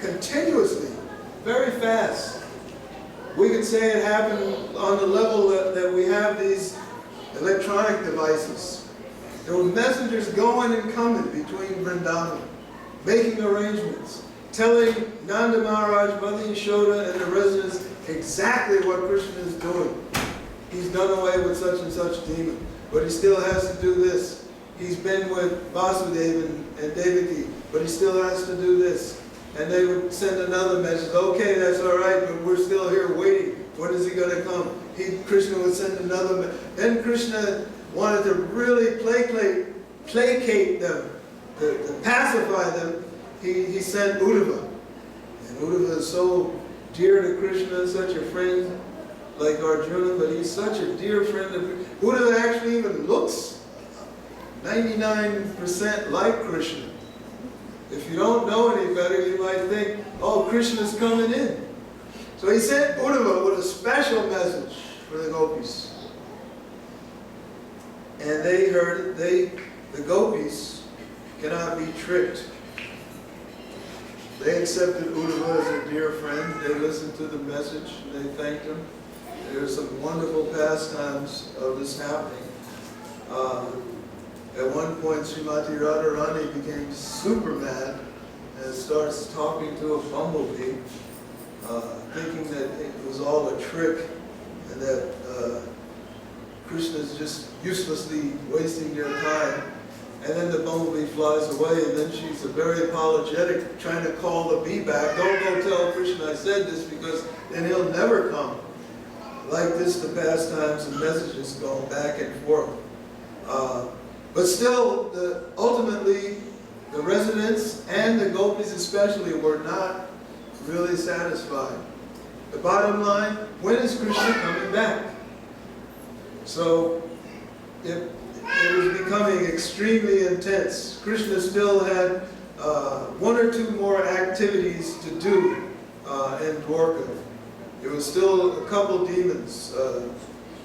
S4: continuously, very fast. We could say it happened on the level that we have these electronic devices. There were messengers going and coming between Vrindavan, making arrangements, telling Nanda Maharaj, Mother Yashoda, and the residents exactly what Krishna is doing. He's done away with such and such demon, but he still has to do this. He's been with Vasudeva and Devaki, but he still has to do this. And they would send another message, okay, that's all right, but we're still here waiting. When is he going to come? Krishna would send another message. Then Krishna wanted to really placate them, to pacify them. He sent Uddhava. And Uddhava is so dear to Krishna, such a friend like Arjuna, but he's such a dear friend of Krishna. Uddhava actually even looks 99% like Krishna. If you don't know any better, you might think, oh, Krishna's coming in. So he sent Uddhava with a special message for the gopis. And they heard it. The gopis cannot be tricked. They accepted Uddhava as a dear friend. They listened to the message. They thanked him. There were some wonderful pastimes of this happening. At one point, Srimati Radharani became super mad and starts talking to a bumblebee, thinking that it was all a trick and that Krishna's just uselessly wasting their time. And then the bumblebee flies away, and then she's very apologetic, trying to call the bee back. Don't go tell Krishna I said this, because then he'll never come. Like this, the pastimes and messages going back and forth. But still, ultimately, the residents and the gopis especially were not really satisfied. The bottom line, when is Krishna coming back? So it was becoming extremely intense. Krishna still had one or two more activities to do in Dwarka. There was still a couple demons.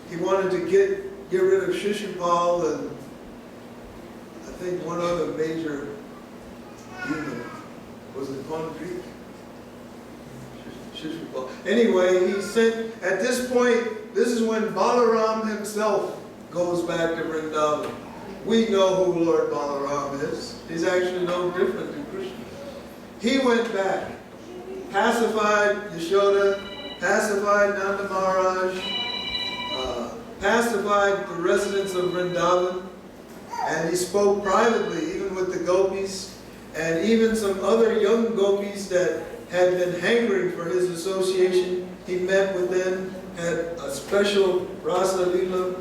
S4: He wanted to get rid of Shishupal and I think one other major demon. Was it Greek? Anyway, he sent, at this point, this is when Balaram himself goes back to Vrindavan. We know who Lord Balaram is. He's actually no different than Krishna. He went back, pacified Yashoda, pacified Nanda Maharaj, pacified the residents of Vrindavan, and he spoke privately, even with the gopis, and even some other young gopis that had been hankering for his association. He met with them, had a special Rasa Lila,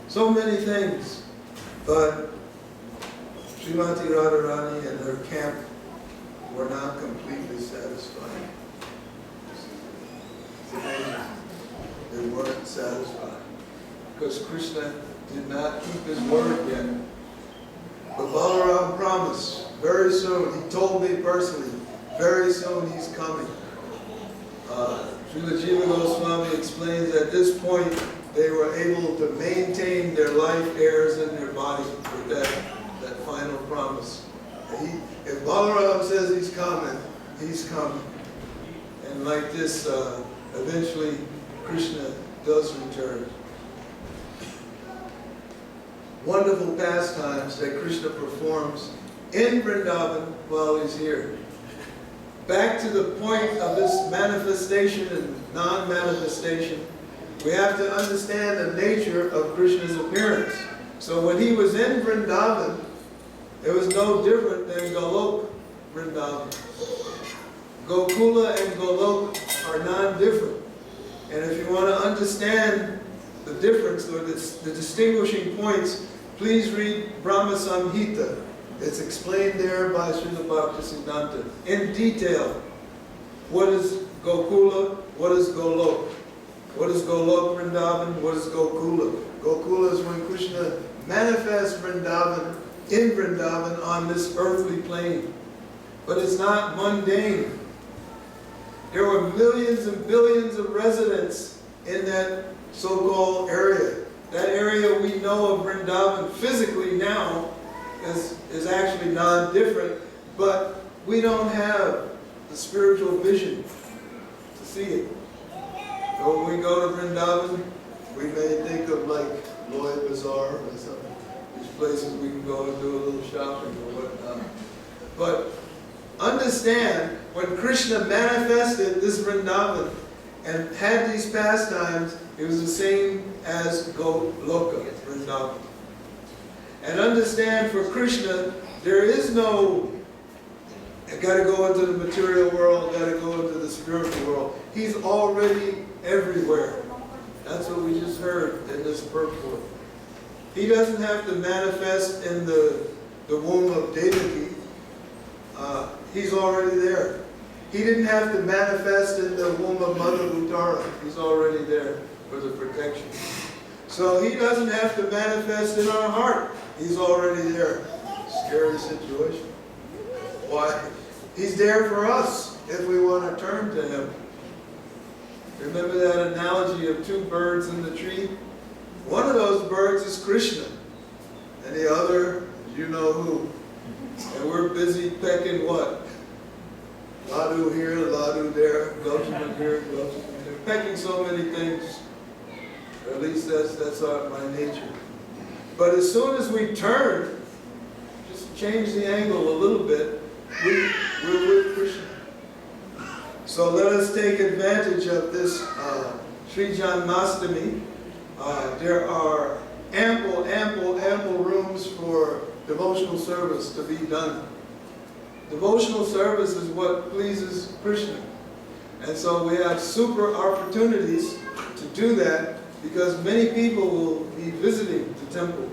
S4: so many things. But Srimati Radharani and her camp were not completely satisfied. They weren't satisfied because Krishna did not keep his word yet. But Balaram promised very soon. He told me personally, very soon he's coming. Srila Jiva Goswami explains at this point they were able to maintain their life heirs in their body with that final promise. If Balaram says he's coming, he's coming. And like this, eventually Krishna does return. Wonderful pastimes that Krishna performs in Vrindavan while he's here. Back to the point of this manifestation and non-manifestation, we have to understand the nature of Krishna's appearance. So when he was in Vrindavan, it was no different than Golok Vrindavan. Gokula and Golok are non-different. And if you want to understand the difference or the distinguishing points, please read Brahma Samhita. It's explained there by Srila Bhaktisiddhanta in detail. What is Gokula? What is Golok? What is Golok Vrindavan? What is Gokula? Gokula is when Krishna manifests Vrindavan, in Vrindavan on this earthly plane. But it's not mundane. There were millions and billions of residents in that so-called area. That area we know of Vrindavan physically now is actually non-different, but we don't have the spiritual vision to see it. So when we go to Vrindavan, we may think of like Lloyd Bazaar or something, these places we can go and do a little shopping or whatnot. But understand, when Krishna manifested this Vrindavan and had these pastimes, it was the same as Goloka Vrindavan. And understand, for Krishna, there is no, I gotta go into the material world, gotta go into the spiritual world. He's already everywhere. That's what we just heard in this purport. He doesn't have to manifest in the womb of Devaki. He's already there. He didn't have to manifest in the womb of Mother Uttara. He's already there for the protection. So he doesn't have to manifest in our heart. He's already there. Scary situation. Why? He's there for us if we want to turn to him. Remember that analogy of two birds in the tree? One of those birds is Krishna, and the other, you know who. And we're busy pecking what? Ladu here, Ladu there, Gautam here, Gautam there. Pecking so many things. Or at least that's my nature. But as soon as we turn, just change the angle a little bit, we're with Krishna. So let us take advantage of this Sri Janma-stami. There are ample rooms for devotional service to be done. Devotional service is what pleases Krishna. And so we have super opportunities to do that because many people will be visiting the temple.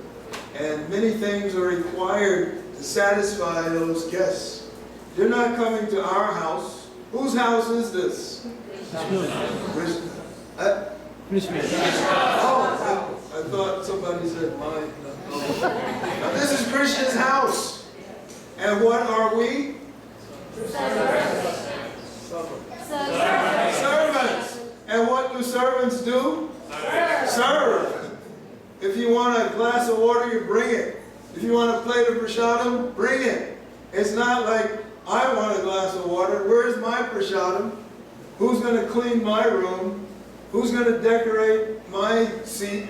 S4: And many things are required to satisfy those guests. They're not coming to our house. Whose house is this? Krishna.
S2: Krishna.
S4: Oh, I thought somebody said mine. No. Now, this is Krishna's house. And what are we? Servants. And what do servants do? Serve. If you want a glass of water, you bring it. If you want a plate of prasadam, bring it. It's not like I want a glass of water. Where's my prasadam? Who's going to clean my room? Who's going to decorate my seat?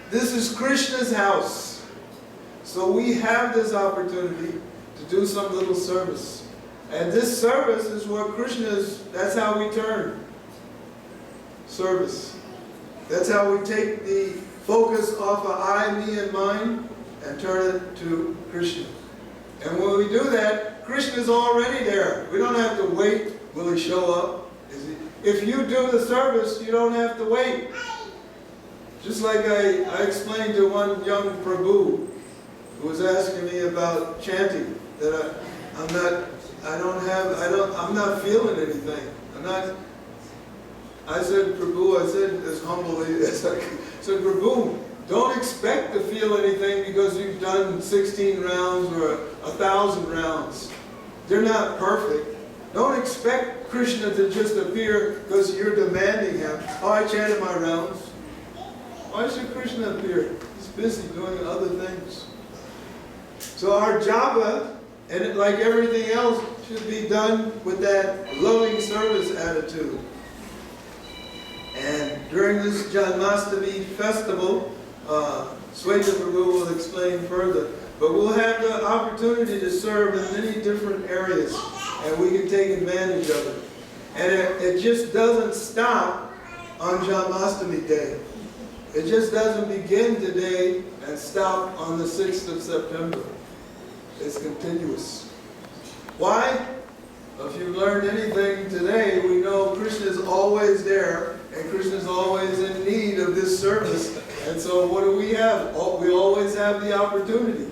S4: This is Krishna's house. So we have this opportunity to do some little service. And this service is what Krishna is, that's how we turn. Service. That's how we take the focus off of I, me, and mine and turn it to Krishna. And when we do that, Krishna is already there. We don't have to wait. Will he show up? If you do the service, you don't have to wait. Just like I explained to one young prabhu who was asking me about chanting, that I'm not feeling anything. I said, Prabhu, I said as humbly as I could, said, Prabhu, don't expect to feel anything because you've done 16 rounds or 1,000 rounds. They're not perfect. Don't expect Krishna to just appear because you're demanding him. Oh, I chanted my rounds. Why should Krishna appear? He's busy doing other things. So our japa, and it, like everything else, should be done with that loving service attitude. And during this janma-stami festival, Sweta Prabhu will explain further, but we'll have the opportunity to serve in many different areas, and we can take advantage of it. And it just doesn't stop on Janma-stami Day. It just doesn't begin today and stop on the 6th of September. It's continuous. Why? If you've learned anything today, we know Krishna is always there, and Krishna is always in need of this service. And so what do we have? We always have the opportunity.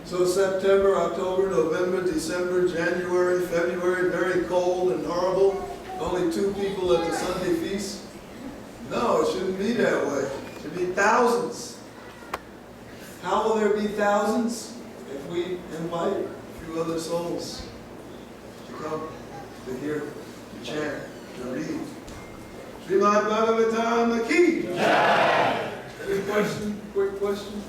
S4: So September, October, November, December, January, February, very cold and horrible. Only 2 people at the Sunday feast. No, it shouldn't be that way. It should be thousands. How will there be thousands? If we invite a few other souls to come, to hear, to chant, to read. Srimad Bhagavatam Ki. Any question? Quick question?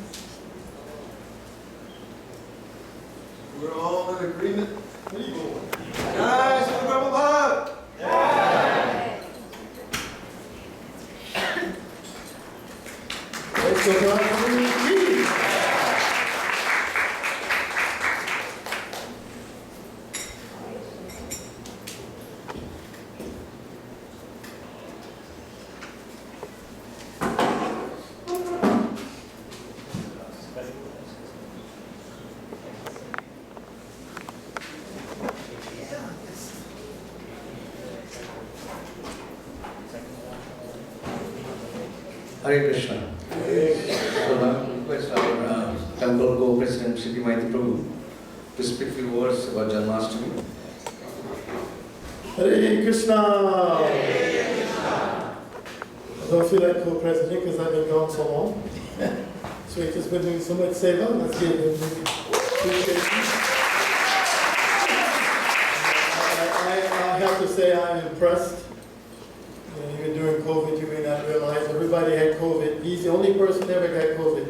S4: We're all in agreement? Jai Srila Prabhupada!
S2: Let's go back to the key.
S1: Hare Krishna. So now request our temple co-president Shri Maiti Prabhu to speak few words about Janma-stami.
S2: Hare Krishna. I don't feel like co-president because I've been gone so long. So he's just been doing so much seva. Let's give him appreciation. I have to say I'm impressed. You know, even during COVID, you may not realize everybody had COVID. He's the only person that ever got COVID.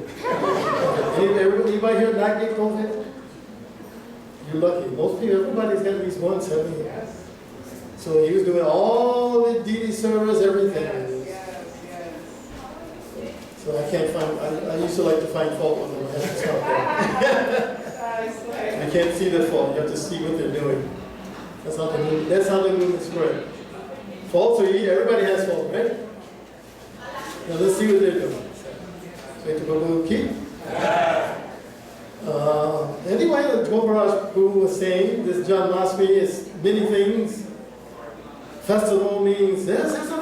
S2: Anybody here not get COVID? You're lucky. Most people, everybody's got at least once, haven't you? So he was doing all the DD service, everything. So I can't find, I used to like to find fault with them. I have to stop that. You can't see the fault, you have to see what they're doing. That's how the movement spread. Faults are easy, everybody has faults, right? Now let's see what they're doing. So to go to keep. Anyway, the Goporaj who was saying this janma-stami is many things. Festival means yes, it's a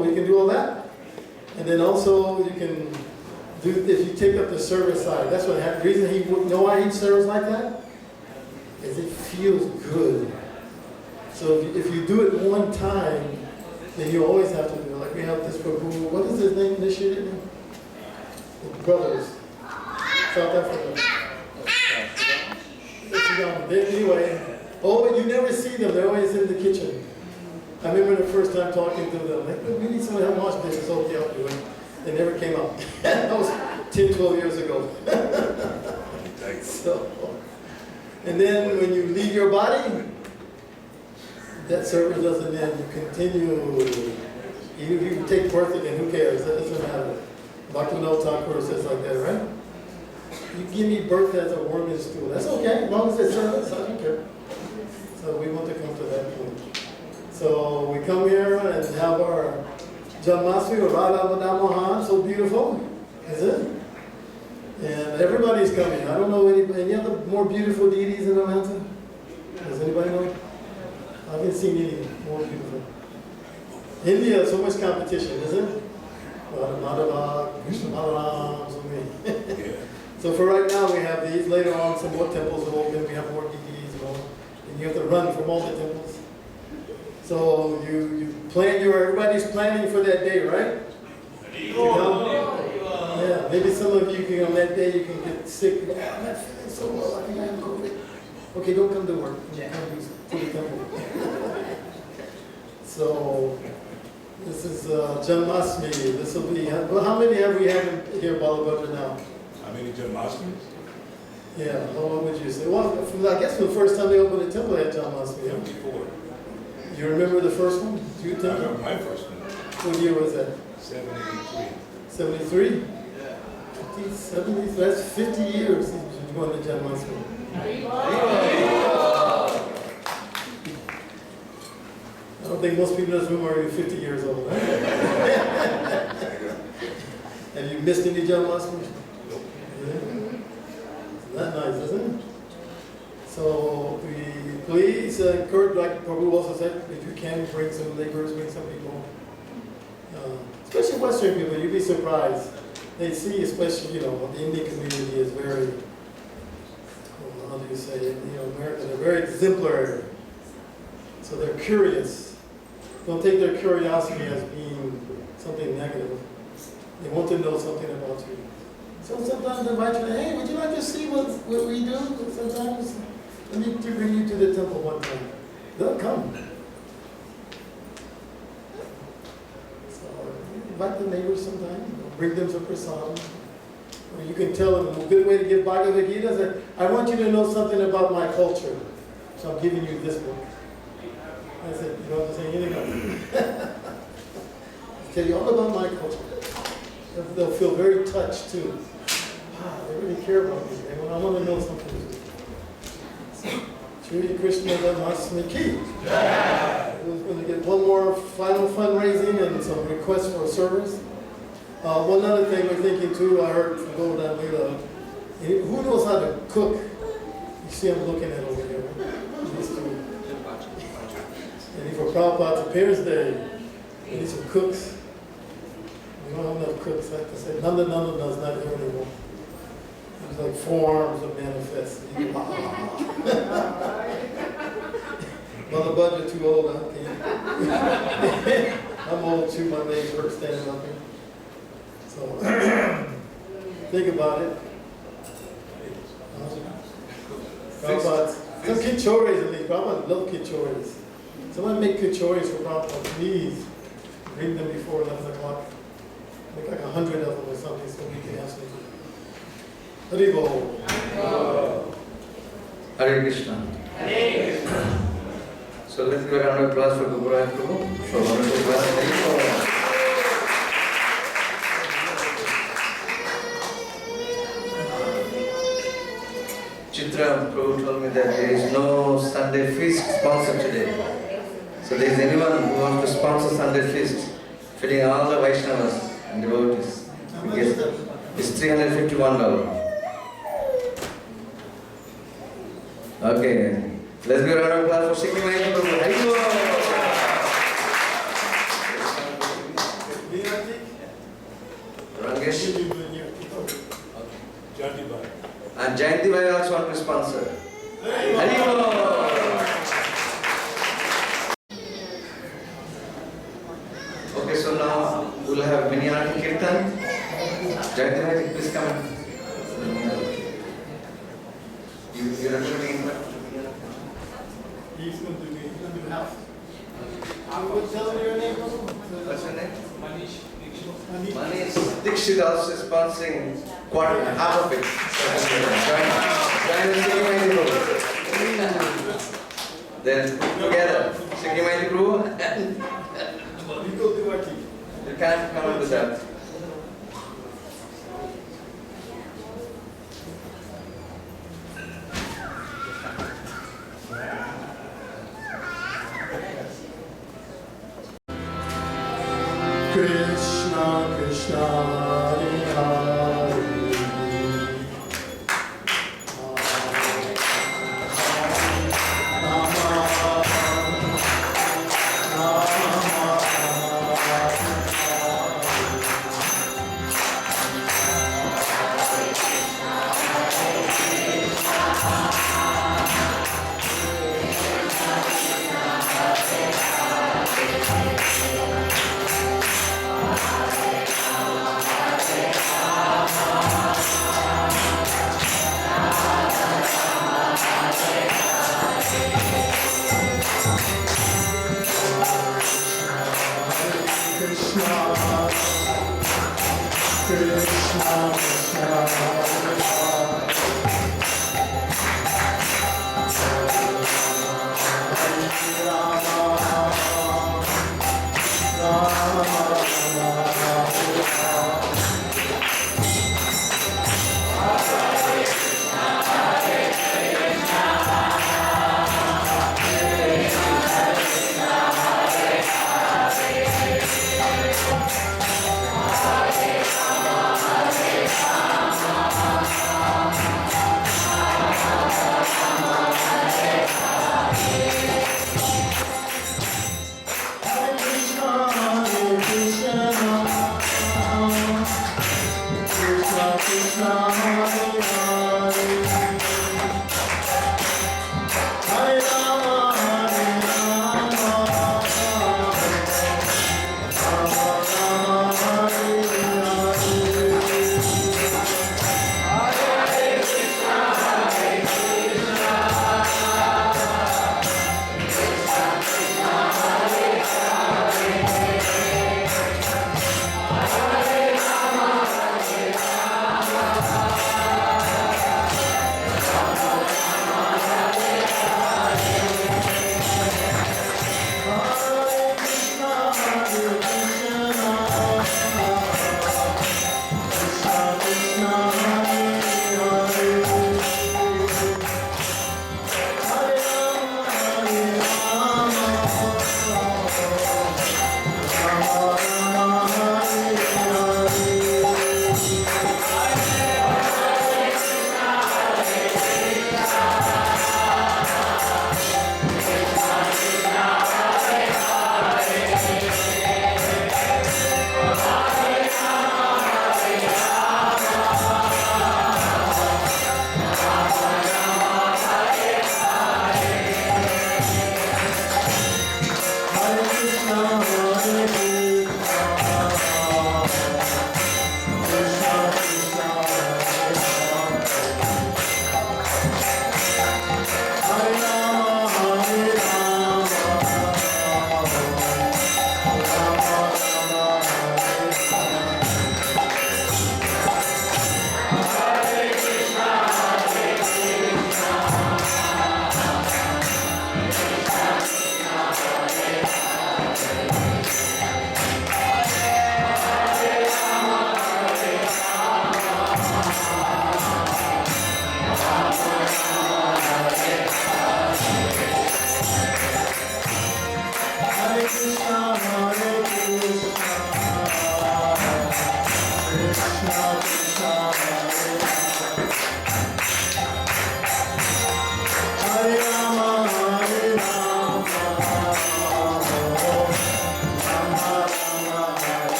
S2: we can do all that. And then also you can do, if you take up the service side, that's what happened. The reason he wouldn't know why he serves like that is it feels good. So if you do it one time, then you always have to do it. Like we have this prabhu, what is his name, initiated name? The brothers, South Africa. Anyway, oh, you never see them, they're always in the kitchen. I remember the first time talking to them, like, we need someone to help wash dishes. Okay, I'll do it. They never came out. That was 10, 12 years ago. So, And then when you leave your body, that service doesn't end. You continue. Even if you take birth again, who cares? That doesn't matter. Dr. No Thakur says like that, right? You give me birth as a worm in stool. That's okay, as long as it's service, I don't care. So we want to come to that point. So we come here and have our janma-stami or Radha Mohan, so beautiful, is it? And everybody's coming. I don't know any other more beautiful deities in Atlanta? Does anybody know? I haven't seen any more beautiful. India, so much competition, isn't it? Madhava, Krishna Balaram, so many. So for right now we have these. Later on some more temples will open. We have more deities and you have to run from all the temples. So you plan everybody's planning for that day, right? Yeah, maybe some of you can on that day you can get sick. I'm not feeling so well, I think I have COVID. Okay, don't come to work. Come to the temple. So this is janma-stami. This will be, well, how many have we had here, Balabhadra, now?
S3: How many janma-stamis?
S2: Yeah, what would you say? Well, I guess the first time they opened the temple, they had janma-stami.
S3: 54.
S2: You remember the first one?
S3: I remember my first one.
S2: What year was that?
S3: 73.
S2: 73? 70, that's 50 years he's been going to janma-stami. I don't think most people in this room are even 50 years old. Right? Have you missed any janma-stami?
S3: Nope.
S2: Yeah. Isn't that nice, isn't it? So we please encourage, like Prabhu also said, if you can bring some laborers, bring some people. Especially Western people, you'd be surprised. They see, especially, the Indian community is very, how do you say it, Americans are very exemplary. So they're curious. Don't take their curiosity as being something negative. They want to know something about you. So sometimes they invite you, hey, would you like to see what we do? Sometimes, let me bring you to the temple one time. They'll come. So invite the neighbors sometime. Bring them some prasad. Or you can tell them, a good way to give Bhagavad Gita is that I want you to know something about my culture. So I'm giving you this book. I said, you don't have to say anything else. I'll tell you all about my culture. They'll feel very touched too. Wow, they really care about me. I want to know something. Shri Krishna janma-stami ki. We're going to get one more final fundraising and some requests for a service. One other thing we're thinking too, I heard from Goporaj Leela, who knows how to cook? You see I'm looking at over here. These two. And for Prabhupada's Parents' Day, we need some cooks. We don't have enough cooks. Like I said, Nanda does not here anymore. It's like forms of manifest. Well, the budget too old, I can't. I'm old too, my legs hurt standing up here. So, think about it. Prabhupada, some kichoris at least. Prabhupada love kichoris. Someone make kichoris for Prabhupada, please. Bring them before 11 o'clock. Make like 100 of them or something so we can have some. Hari Bol.
S1: Hare Krishna.
S5: Hare Krishna.
S1: So let's give a round of applause for Goporaj Prabhu. For wonderful class. Chitra Prabhu told me that there is no Sunday feast sponsored today. So there is anyone who wants to sponsor Sunday feast, filling all the Vaishnavas and devotees. Yes, it's $351. Okay, let's give a round of applause for Shri Mahaprabhu. Hari Rangesh. And Jayanti Bhai also want to sponsor. Hari Okay, so now we'll have mini Arati Kirtan. Jayanti Bhai, please come. You remember me?
S2: He's going to do house. I would tell me your name.
S1: What's your name?
S5: Manish.
S1: Money is Dixit also is sponsoring half of it. Join the Sikkim group. Then together, Sikkim group. You can't come up with that.
S2: Krishna, Krishna, Hare Hare.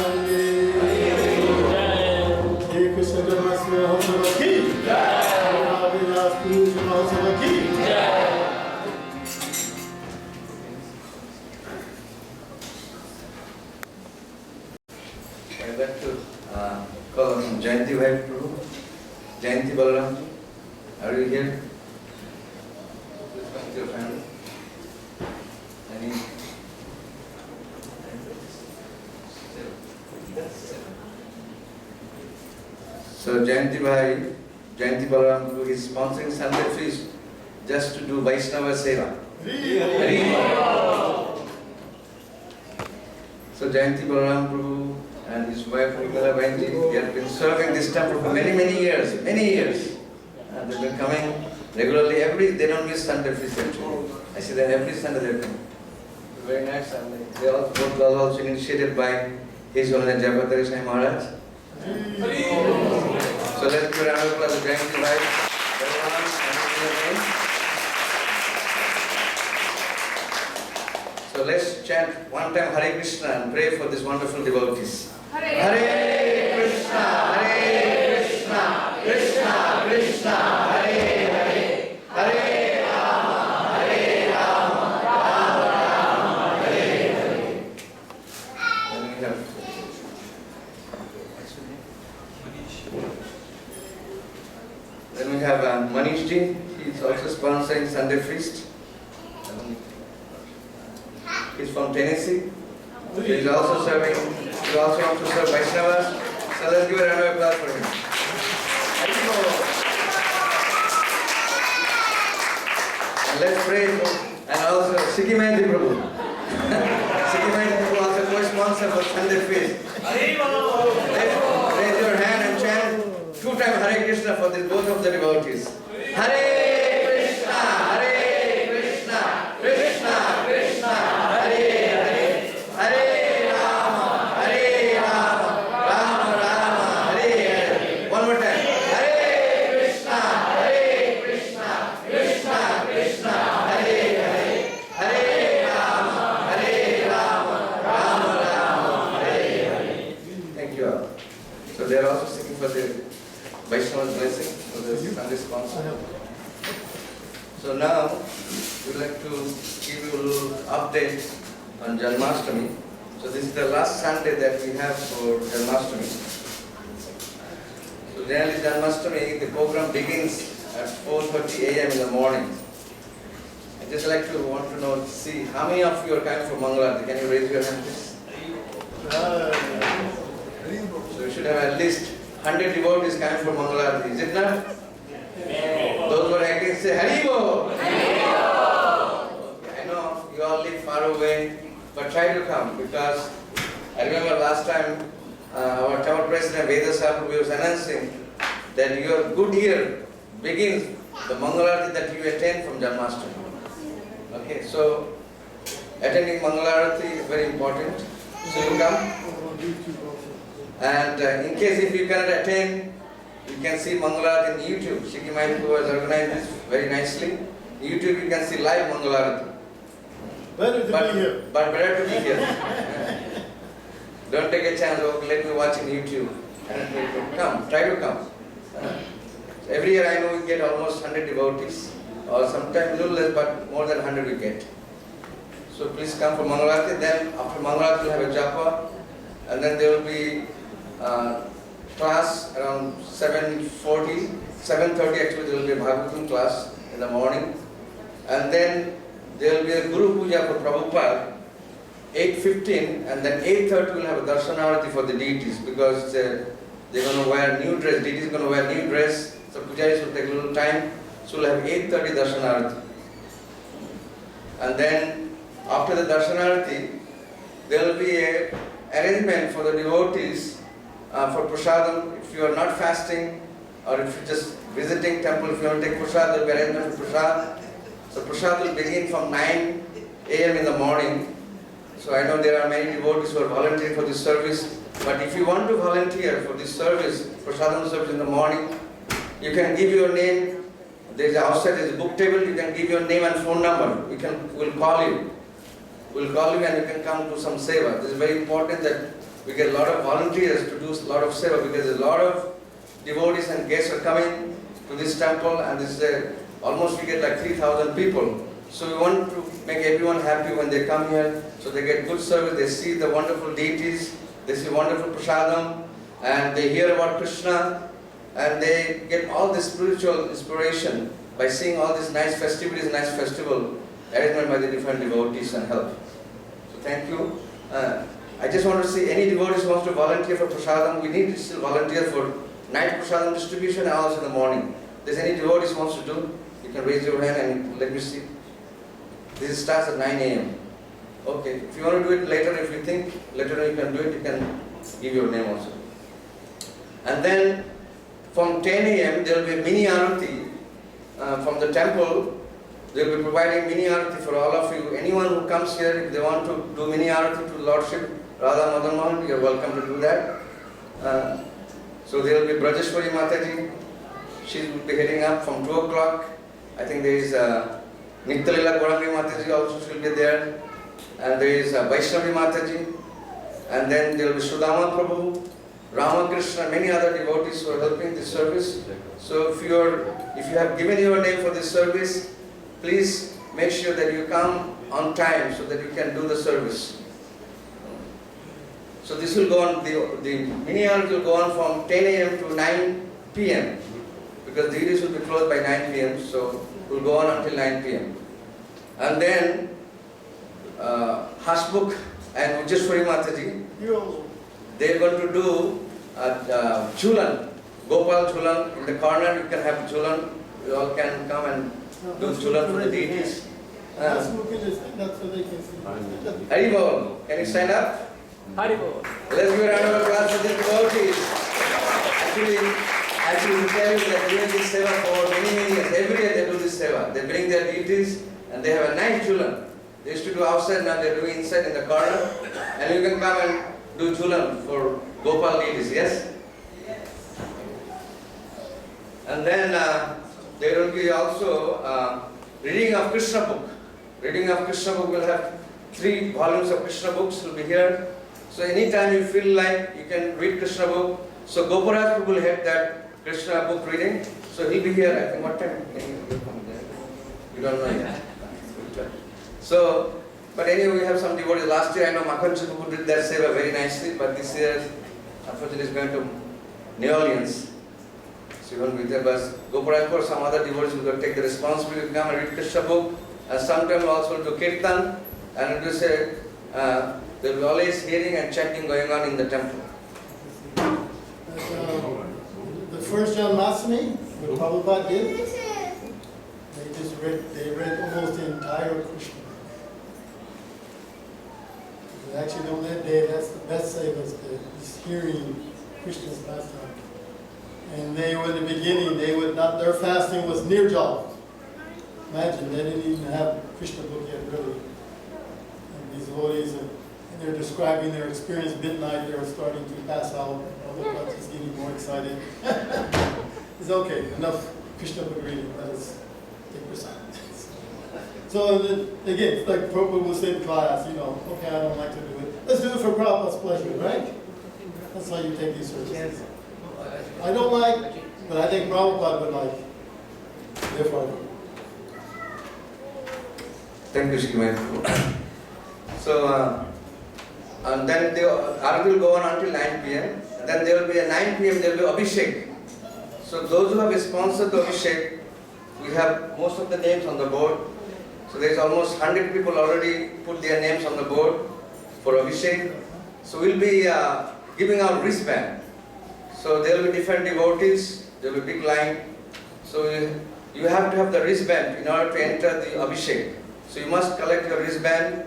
S2: Hare Krishna janma-stami Mahotsav ki Vilas Puja Mahotsav ki
S1: I'd like to call on Jayanti Bhai Prabhu, Jayanti Balaram. Are you here? Please come with your family. Any? So Jayanti Bhai, Jayanti Balaram Prabhu is sponsoring Sunday feast just to do Vaishnava Seva. Hari. So Jayanti Balaram Prabhu and his wife Nirmala Bainji, they have been serving this temple for many years. And they've been coming regularly they don't miss Sunday feast actually. I see that every Sunday they come. Very nice, and they both was also initiated by His Holiness Jayapatari Sai Maharaj. So let's give a round of applause to Jayanti Bhai. So let's chant one time Hare Krishna and pray for these wonderful devotees. Hare Krishna, Krishna Krishna, Hare Hare, Hare Rama, Rama Rama, Hare Hare. Then we have Manish ji. He's also sponsoring Sunday feast. He's from Tennessee. He's also serving. He also wants to serve Vaishnavas. So let's give a round of applause for him. And let's pray for, and also Sikhimanti Prabhu. Sikhimanti Prabhu also co-sponsor for Sunday feast. Raise your hand and chant 2 times Hare Krishna for this, both of the devotees. Hare Krishna, Krishna Krishna, Hare Hare, Hare Rama, Rama Rama, Hare Hare. One more time. Hare Krishna, Krishna Krishna, Hare Hare, Hare Rama, Rama Rama, Hare Hare. Thank you all. So they are also seeking for the Vaishnava's blessing for this Sunday sponsor. So now we'd like to give you a little update on Janma-stami. So this is the last Sunday that we have for Janma-stami. So generally Janma-stami, the program begins at 4:30 a.m. in the morning. I just like to want to know, see how many of you are coming for Mangalarti. Can you raise your hand please? So you should have at least 100 devotees coming for Mangalarti. Is it not? Those who are acting say Haribo! I know you all live far away, but try to come because I remember last time our town president Veda Sabu was announcing that your good year begins the Mangalarati that you attend from Janma-stami. Okay, so attending Mangalarati is very important. So you come. And in case if you cannot attend, you can see Mangalarati in YouTube. Sikhimanti who has organized this very nicely. YouTube you can see live Mangalarati.
S2: Better to be here.
S1: But better to be here. Don't take a chance, okay, let me watch in YouTube. Come, try to come. Every year I know we get almost 100 devotees, or sometimes a little less, but more than 100 we get. So please come for Mangalarati. Then after Mangalarati we'll have a japa, and then there will be class around 7:30 actually there will be a Bhagavatam class in the morning, and then there will be a Guru Puja for Prabhupada 8:15, and then 8:30 we'll have a Darshanarati for the deities because they're going to wear new dress, deities are going to wear new dress, so pujaris will take a little time, so we'll have 8:30 Darshanarati. And then after the Darshanarati there will be a arrangement for the devotees for prasadam. If you are not fasting or if you are just visiting temple, if you want to take prasad, there will be arrangement for prasad. So prasad will begin from 9 a.m. in the morning. So I know there are many devotees who are volunteering for this service. But if you want to volunteer for this service, prasadam service in the morning, you can give your name. There's outside there's a book table. You can give your name and phone number. We'll call you. We'll call you and you can come to some seva. This is very important that we get a lot of volunteers to do a lot of seva because a lot of devotees and guests are coming to this temple, and this is almost we get like 3,000 people. So we want to make everyone happy when they come here, so they get good service, they see the wonderful deities, they see wonderful prasadam, and they hear about Krishna, and they get all this spiritual inspiration by seeing all these nice festivities, nice festival arrangement by the different devotees and help. So thank you. I just want to see any devotees who wants to volunteer for prasadam. We need to still volunteer for night prasadam distribution and also in the morning. If there's any devotees who wants to do, you can raise your hand and let me see. This starts at 9 a.m. Okay, if you want to do it later, if you think later on you can do it, you can give your name also. And then from 10 a.m. there will be a mini arati from the temple. They will be providing mini arati for all of you. Anyone who comes here, if they want to do mini arati to Lordship Radha Madan Mohan, you are welcome to do that. So there will be Brajeshwari Mataji. She will be heading up from 2 o'clock. I think there is Nittalila Gorangi Mataji also will be there. And there is Vaishnavi Mataji. And then there will be Sudama Prabhu, Ramakrishna, many other devotees who are helping this service. So if you have given your name for this service, please make sure that you come on time so that you can do the service. So this will go on, the mini arati will go on from 10 a.m. to 9 p.m. because the deities will be closed by 9 p.m. So it will go on until 9 p.m. And then Hasmukh and Ujjeshwari Mataji, they are going to do Jhulan, Gopal Jhulan in the corner. You can have Jhulan. You all can come and do Jhulan for the deities.
S2: That's so they can see.
S1: Haribol, can you stand up?
S5: Haribol.
S1: Let's give a round of applause for the devotees. Actually, we tell you that they are doing this seva for many years. Every year they do this seva. They bring their deities and they have a nice Jhulan. They used to do outside, now they are doing inside in the corner. And you can come and do Jhulan for Gopal deities, yes? And then there will be also reading of Krishna book. Reading of Krishna book will have 3 volumes of Krishna books will be here. So anytime you feel like you can read Krishna book. So Goporaj will head that Krishna book reading. So he'll be here, I think, what time? You don't know yet. So, but anyway, we have some devotees. Last year I know Makhan Prabhu did that seva very nicely, but this year, unfortunately, is going to New Orleans. So you won't be there, but Goporaj or some other devotees will take the responsibility to come and read Krishna book, and sometimes also do kirtan, and it will say, there will be always hearing and chanting going on in the temple.
S2: The first janma-stami, what Prabhupada did, they read almost the entire Krishna. Actually, on that day, that's the best seva, is hearing Krishna's pastime. And they were in the beginning, their fasting was nirjala. Imagine, they didn't even have Krishna book yet, really. And these devotees, and they're describing their experience midnight, they're starting to pass out. Prabhupada is getting more excited. It's okay, enough Krishna book reading, let us take prasad. So again, it's like Prabhupada will say in class, okay, I don't like to do it. Let's do it for Prabhupada's pleasure, right? That's how you take these services. I don't like, but I think Prabhupada would like. Therefore, I do.
S1: Thank you, Shriman. So, and then the arati will go on until 9 p.m. Then there will be a 9 p.m. there will be Abhishek. So those who have sponsored the Abhishek, we have most of the names on the board. So there is almost 100 people already put their names on the board for Abhishek. So we'll be giving out wristband. So there will be different devotees, there will be big line. So you have to have the wristband in order to enter the Abhishek. So you must collect your wristband,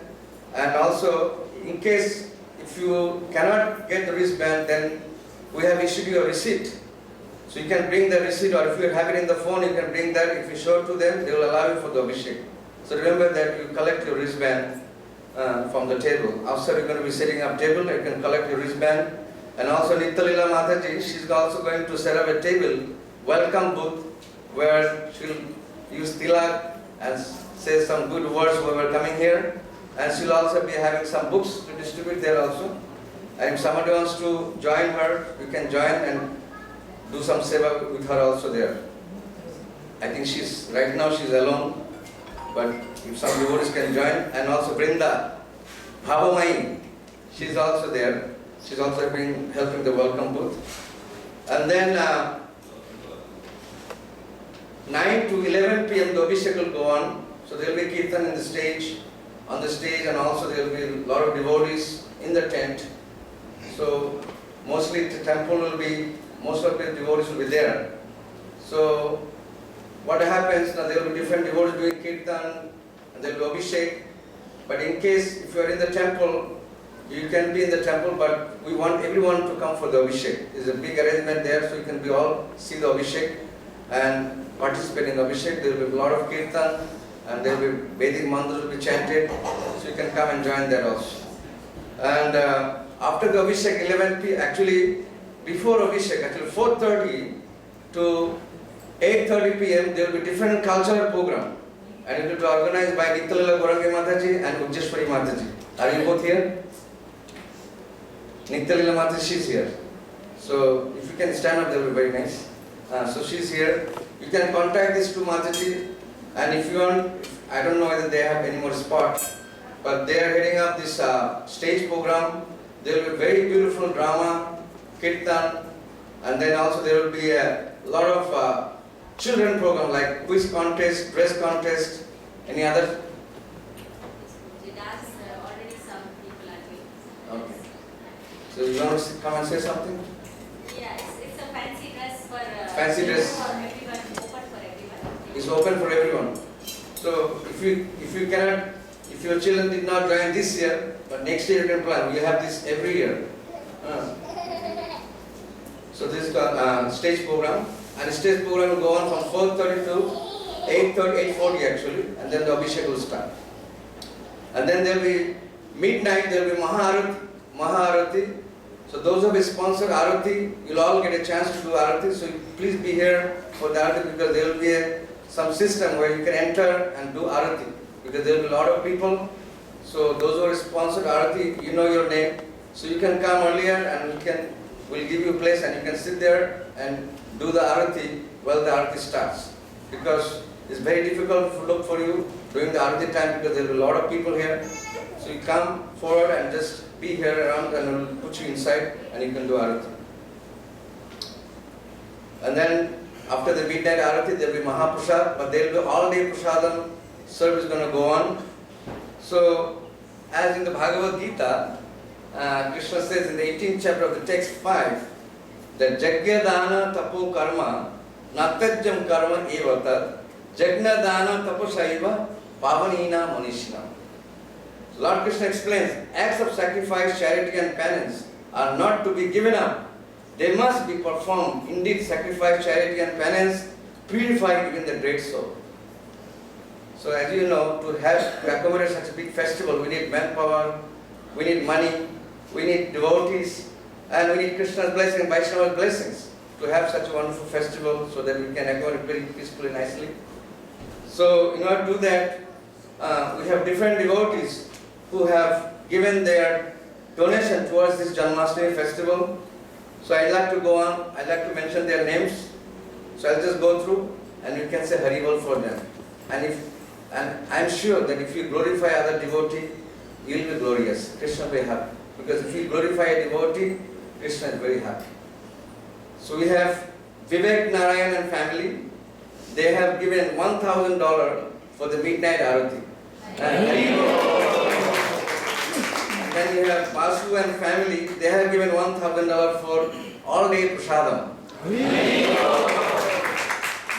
S1: and also in case if you cannot get the wristband, then we have issued you a receipt. So you can bring the receipt, or if you have it in the phone, you can bring that. If you show it to them, they will allow you for the Abhishek. So remember that you collect your wristband from the table. Outside you're going to be setting up table, you can collect your wristband. And also Nittalila Mataji, she's also going to set up a table, welcome booth, where she'll use tilak and say some good words whoever coming here. And she'll also be having some books to distribute there also. And if somebody wants to join her, you can join and do some seva with her also there. I think right now she's alone, but if some devotees can join, and also Brinda, Bhavamai, she's also there. She's also helping the welcome booth. And then 9 to 11 p.m. the Abhishek will go on. So there will be Kirtan on the stage, and also there will be a lot of devotees in the tent. So mostly the temple will be, most of the devotees will be there. So what happens now, there will be different devotees doing Kirtan, and there will be Abhishek. But in case if you are in the temple, you can be in the temple, but we want everyone to come for the Abhishek. There's a big arrangement there, so you can be all see the Abhishek and participate in the Abhishek. There will be a lot of Kirtan, and there will be Vedic mantras will be chanted, so you can come and join there also. And after the Abhishek, 11 p.m. actually before Abhishek, actually 4:30 to 8:30 p.m. there will be different cultural program, and it will be organized by Nittalila Gorangi Mataji and Ujjeshwari Mataji. Are you both here? Nittalila Mataji, she's here. So if you can stand up, that will be very nice. So she's here. You can contact these two Mataji, and if you want, I don't know whether they have any more spot, but they are heading up this stage program. There will be very beautiful drama, kirtan, and then also there will be a lot of children program like quiz contest, dress contest, any other?
S5: Already some people are doing.
S1: Okay. So you want to come and say something?
S5: Yes, it's a fancy dress for
S1: Fancy dress.
S5: for everyone, open for everyone.
S1: It's open for everyone. So if you cannot, if your children did not join this year, but next year you can plan. We have this every year. So this is stage program, and stage program will go on from 4:30 to 8:30, 8:40 actually, and then the Abhishek will start. And then there will be midnight. There will be Maharati. So those who have sponsored Arati, you'll all get a chance to do Arati. So please be here for the Arati, because there will be some system where you can enter and do Arati, because there will be a lot of people. So those who have sponsored Arati, you know your name. So you can come earlier, and we'll give you a place, and you can sit there and do the Arati while the Arati starts. Because it's very difficult to look for you during the Arati time, because there will be a lot of people here. So you come forward and just be here around, and we'll put you inside, and you can do Arati. And then after the midnight Arati, there will be Mahaprasad, but there will be all day Prasadam service going to go on. So as in the Bhagavad Gita, Krishna says in the 18th chapter of the text 5, that Jagya Dana Tapo Karma Natajjam Karma Evata Jagna Dana Tapo Saiva Pavanina Manishina. Lord Krishna explains, acts of sacrifice, charity and penance are not to be given up. They must be performed. Indeed, sacrifice, charity and penance purify even the great soul. So as you know, to accommodate such a big festival, we need manpower, we need money, we need devotees, and we need Krishna's blessing, Vaishnava's blessings to have such a wonderful festival, so that we can accommodate very peacefully, nicely. So in order to do that, we have different devotees who have given their donation towards this Janma-stami festival. So I'd like to go on, I'd like to mention their names. So I'll just go through, and you can say Haribol for them. And I'm sure that if you glorify other devotee, you'll be glorious. Krishna will be happy. Because if you glorify a devotee, Krishna is very happy. So we have Vivek Narayan and family. They have given $1,000 for the midnight Arati. And then you have Basu and family. They have given $1,000 for all day Prasadam.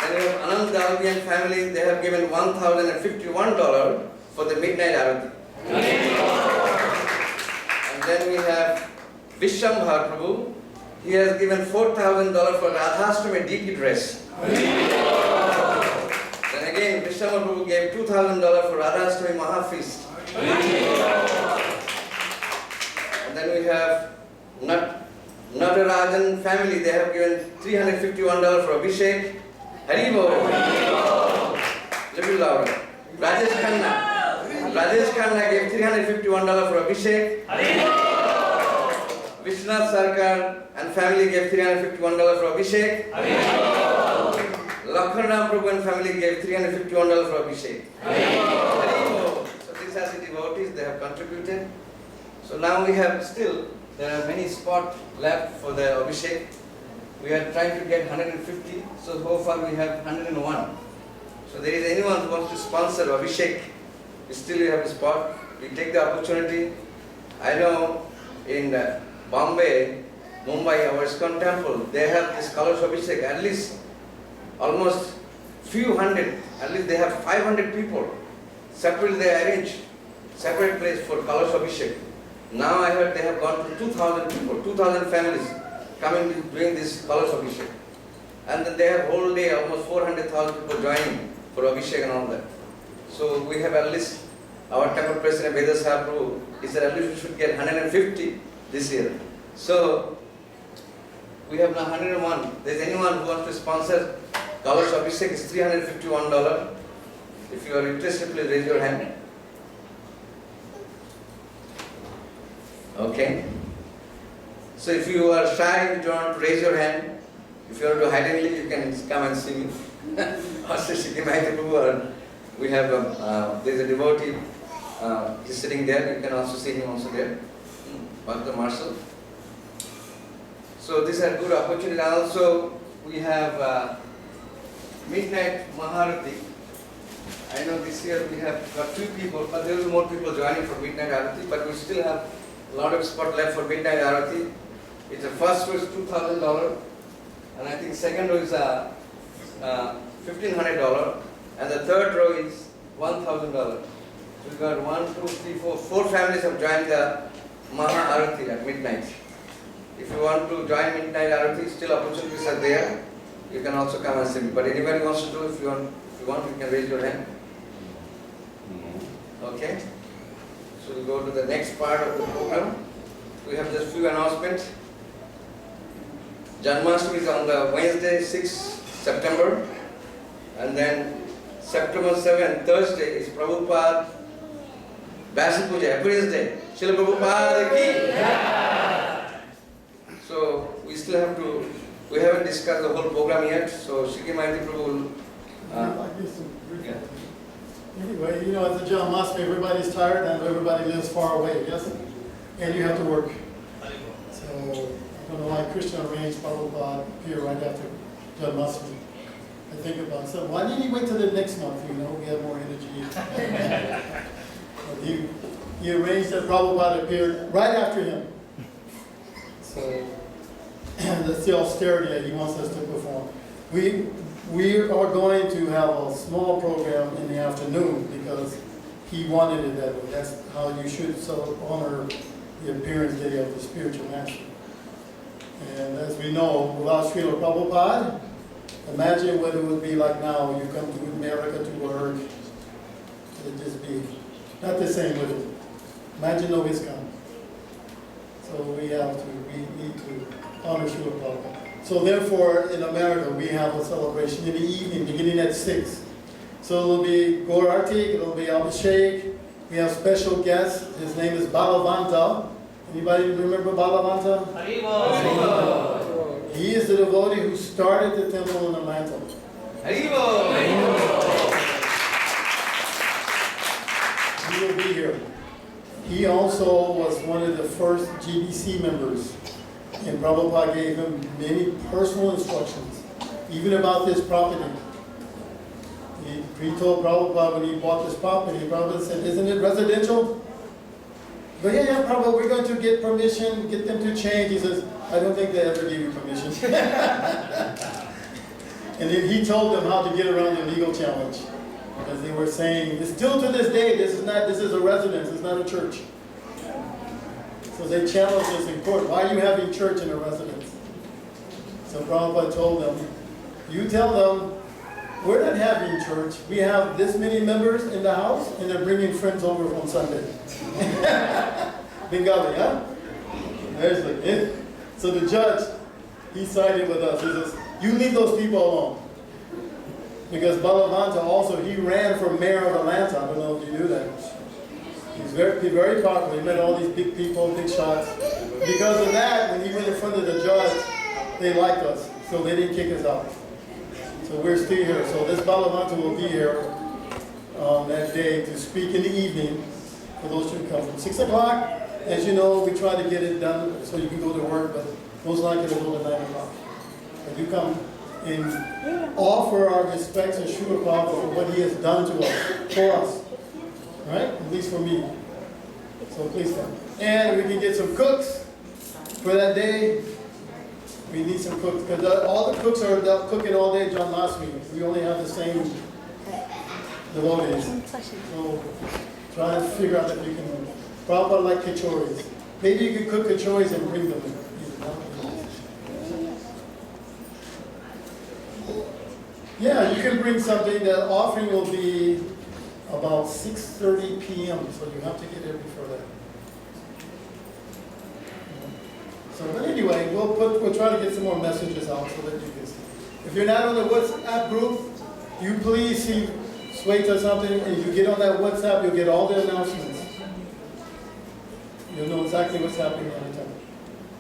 S1: Then you have Anand Dalvi and family. They have given $1,051 for the midnight Arati. And then we have Vishambhar Prabhu. He has given $4,000 for Radhastami DP dress. Then again, Vishambhar Prabhu gave $2,000 for Radhastami Mahafeast. And then we have Natarajan family. They have given $351 for Abhishek. Haribol. Little louder. Rajesh Khanna gave $351 for Abhishek. Vishwanath Sarkar and family gave $351 for Abhishek. Lakhanram Prabhu and family gave $351 for Abhishek. So these are the devotees, they have contributed. So now we have still, there are many spots left for the Abhishek. We are trying to get 150, so far we have 101. So there is anyone who wants to sponsor Abhishek, we still have a spot. We take the opportunity. I know in Bombay, Mumbai, our Iskcon temple, they have this Kalash Abhishek, at least almost few hundred, at least they have 500 people. Separately they arrange separate place for Kalash Abhishek. Now I heard they have gone to 2,000 people, 2,000 families coming to doing this Kalash Abhishek. And then they have whole day, almost 400,000 people joining for Abhishek and all that. So we have at least, our temple president Vedas Prabhu, he said at least we should get 150 this year. So we have now 101. There's anyone who wants to sponsor Kalash Abhishek, is $351. If you are interested, please raise your hand. Okay. So if you are shy, you don't want to raise your hand. If you want to hidingly, you can come and see me. Also, we have there's a devotee. He's sitting there. You can also see him also there. Bhakta Marshal. So this is a good opportunity. Also, we have midnight Maharati. I know this year we have got 2 people, but there will be more people joining for midnight Arati. But we still have a lot of spot left for midnight Arati. It's the first row is $2,000, and I think second row is $1,500, and the third row is $1,000. So we got 1, 2, 3, 4 families have joined the Maha Arati at midnight. If you want to join midnight Arati, still opportunities are there. You can also come and see me. But anybody wants to do, if you want, you can raise your hand. Okay. So we'll go to the next part of the program. We have just few announcements. Janma-stami is on the Wednesday, 6th September, and then September 7th, Thursday, is Prabhupada Vyasa Puja, Appearance Day. Srila Prabhupada ki. So we still have to, we haven't discussed the whole program yet, so Shri Maiti Prabhu will.
S2: Anyway, you know, as a janma-stami, everybody's tired and everybody lives far away, yes? And you have to work. So, I don't know why Krishna arranged Prabhupada here right after janma-stami. I think about something. Why didn't he wait till the next month, you know? We have more energy. He arranged that Prabhupada appeared right after him. So, that's the austerity that he wants us to perform. We are going to have a small program in the afternoon because he wanted it that way. That's how you should honor the appearance day of the spiritual master. And as we know, without Srila Prabhupada, imagine what it would be like now. You come to America to work, it'd just be not the same with it. Imagine no Iskcon. So we need to honor Srila Prabhupada. So therefore, in America, we have a celebration in the evening, beginning at 6. So it'll be Goporaj, it'll be Abhishek. We have special guests. His name is Balavanta. Anybody remember Balavanta? He is the devotee who started the temple in Atlanta. He will be here. He also was one of the first GBC members. And Prabhupada gave him many personal instructions, even about this property. He told Prabhupada when he bought this property, Prabhupada said, "Isn't it residential?" But yeah, Prabhupada, we're going to get permission, get them to change. He says, "I don't think they ever gave you permission." And then he told them how to get around the legal challenge. Because they were saying, still to this day, this is a residence, it's not a church. So they challenged us in court. Why are you having church in a residence? So Prabhupada told them, you tell them, we're not having church. We have this many members in the house, and they're bringing friends over on Sunday. Bengali, huh? There's it. So the judge, he sided with us. He says, you leave those people alone. Because Balavanta also, he ran for mayor of Atlanta. I don't know if you knew that. He's very popular. He met all these big people, big shots. Because of that, when he went in front of the judge, they liked us, so they didn't kick us out. So we're still here. So this Balavanta will be here that day to speak in the evening for those who come from 6 o'clock. As you know, we try to get it done so you can go to work, but most likely it'll go to 9 o'clock. But you come and offer our respects and Srila Prabhupada for what he has done to us, for us. Right? At least for me. So please come. And we can get some cooks for that day. We need some cooks, because all the cooks are cooking all day janma-stami. We only have the same devotees. So try and figure out if you can. Prabhupada like kachoris. Maybe you could cook kachoris and bring them. Yeah, you can bring something. The offering will be about 6:30 p.m. So you have to get there before that. So, but anyway, we'll try to get some more messages out so that you can see. If you're not on the WhatsApp group, you please see Sweta something, and you get on that WhatsApp, you'll get all the announcements. You'll know exactly what's happening every time.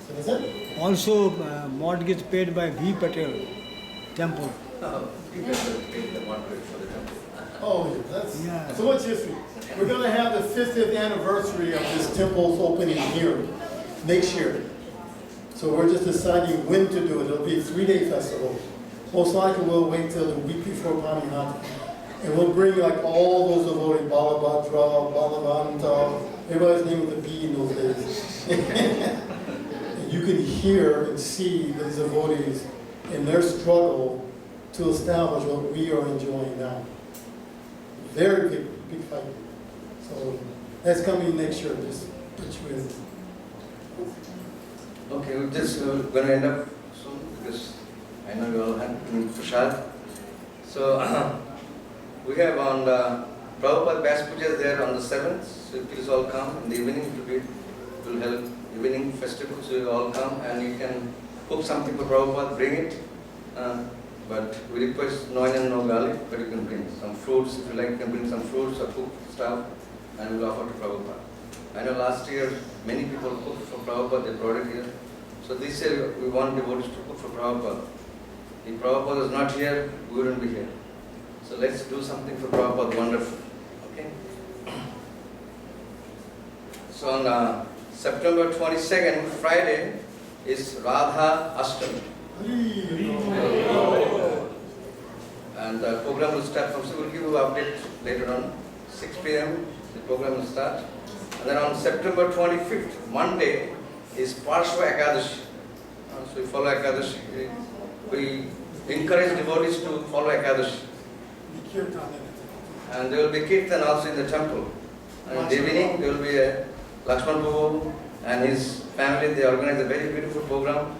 S2: So that's it.
S6: Also, mortgage paid by V. Patel temple.
S1: You better pay the moderate for the temple.
S2: Oh, yeah, that's
S6: Yeah.
S2: so much history. We're going to have the 50th anniversary of this temple's opening here next year. So we're just deciding when to do it. It'll be a 3-day festival. Most likely we'll wait till the week before Pamihati. And we'll bring like all those devotees, Balabhadra, Balavanta, everybody's name with a B in those days. And you can hear and see these devotees in their struggle to establish what we are enjoying now. Very big fight. So that's coming next year, just put you in.
S1: Okay, we're just going to end up soon because I know you all had to meet Prashad. So we have on the Prabhupada Bash Puja is there on the 7th, so please all come. In the evening it will help evening festival, so you all come and you can cook something for Prabhupada, bring it. But we request no onion, no garlic, but you can bring some fruits. If you like, you can bring some fruits or cook stuff and we'll offer to Prabhupada. I know last year many people cooked for Prabhupada, they brought it here. So this year we want devotees to cook for Prabhupada. If Prabhupada is not here, we wouldn't be here. So let's do something for Prabhupada, wonderful. Okay? So on September 22nd, Friday, is Radha Ashtami. And the program will start from, so we'll give you an update later on. 6 p.m. the program will start. And then on September 25th, Monday, is Parshva Ekadashi. So we follow Ekadashi. We encourage devotees to follow Ekadashi. And there will be Kirtan also in the temple. And in the evening, there will be Lakshman Prabhu and his family. They organize a very beautiful program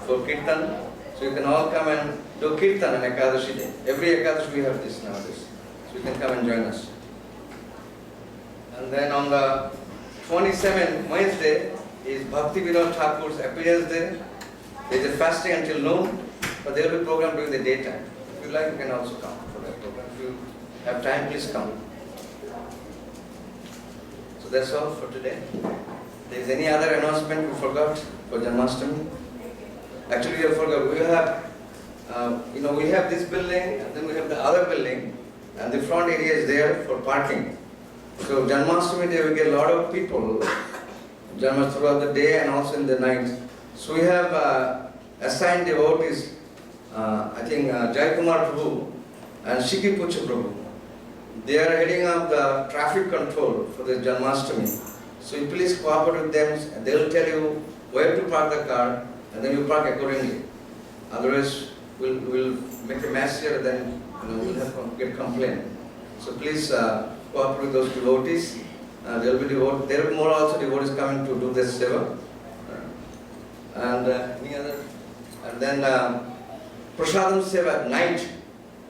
S1: for Kirtan. So you can all come and do Kirtan on Ekadashi day. Every Ekadashi we have this nowadays. So you can come and join us. And then on the 27th, Wednesday, is Bhakti Vinod Thakur's appearance day. There is a fasting until noon, but there will be a program during the daytime. If you like, you can also come for that program. If you have time, please come. So that's all for today. If there is any other announcement we forgot for janma-stami? Actually, we have forgot. We have, we have this building, and then we have the other building, and the front area is there for parking. So janma-stami day we get a lot of people, janma throughout the day and also in the night. So we have assigned devotees, I think Jai Kumar Prabhu and Shiki Pucha Prabhu. They are heading up the traffic control for the janma-stami. So you please cooperate with them, and they will tell you where to park the car, and then you park accordingly. Otherwise, we'll make a mess here, then we'll have to get complaint. So please cooperate with those devotees. There will be devotees. There will be more also devotees coming to do this seva. And any other? And then Prasadam seva at night.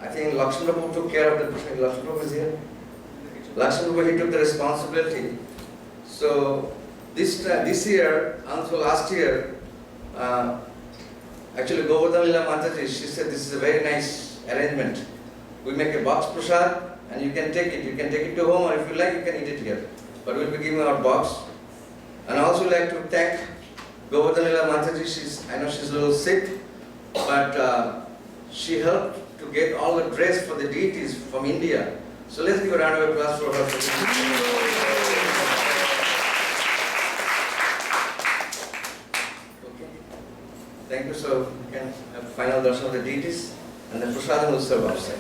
S1: I think Lakshman Prabhu took care of the Prasadam. Lakshman Prabhu is here. Lakshman Prabhu, he took the responsibility. So this year, until last year, actually Govardhan Lila Mataji, she said this is a very nice arrangement. We make a box prasad and you can take it. You can take it to home, or if you like, you can eat it here. but we'll be giving out box. And I also like to thank Govardhanila Mataji. I know she's a little sick, but she helped to get all the dress for the deities from India. So let's give a round of applause for her. Okay. Thank you. So we can have final darshan of the deities, and then prasadam will serve outside.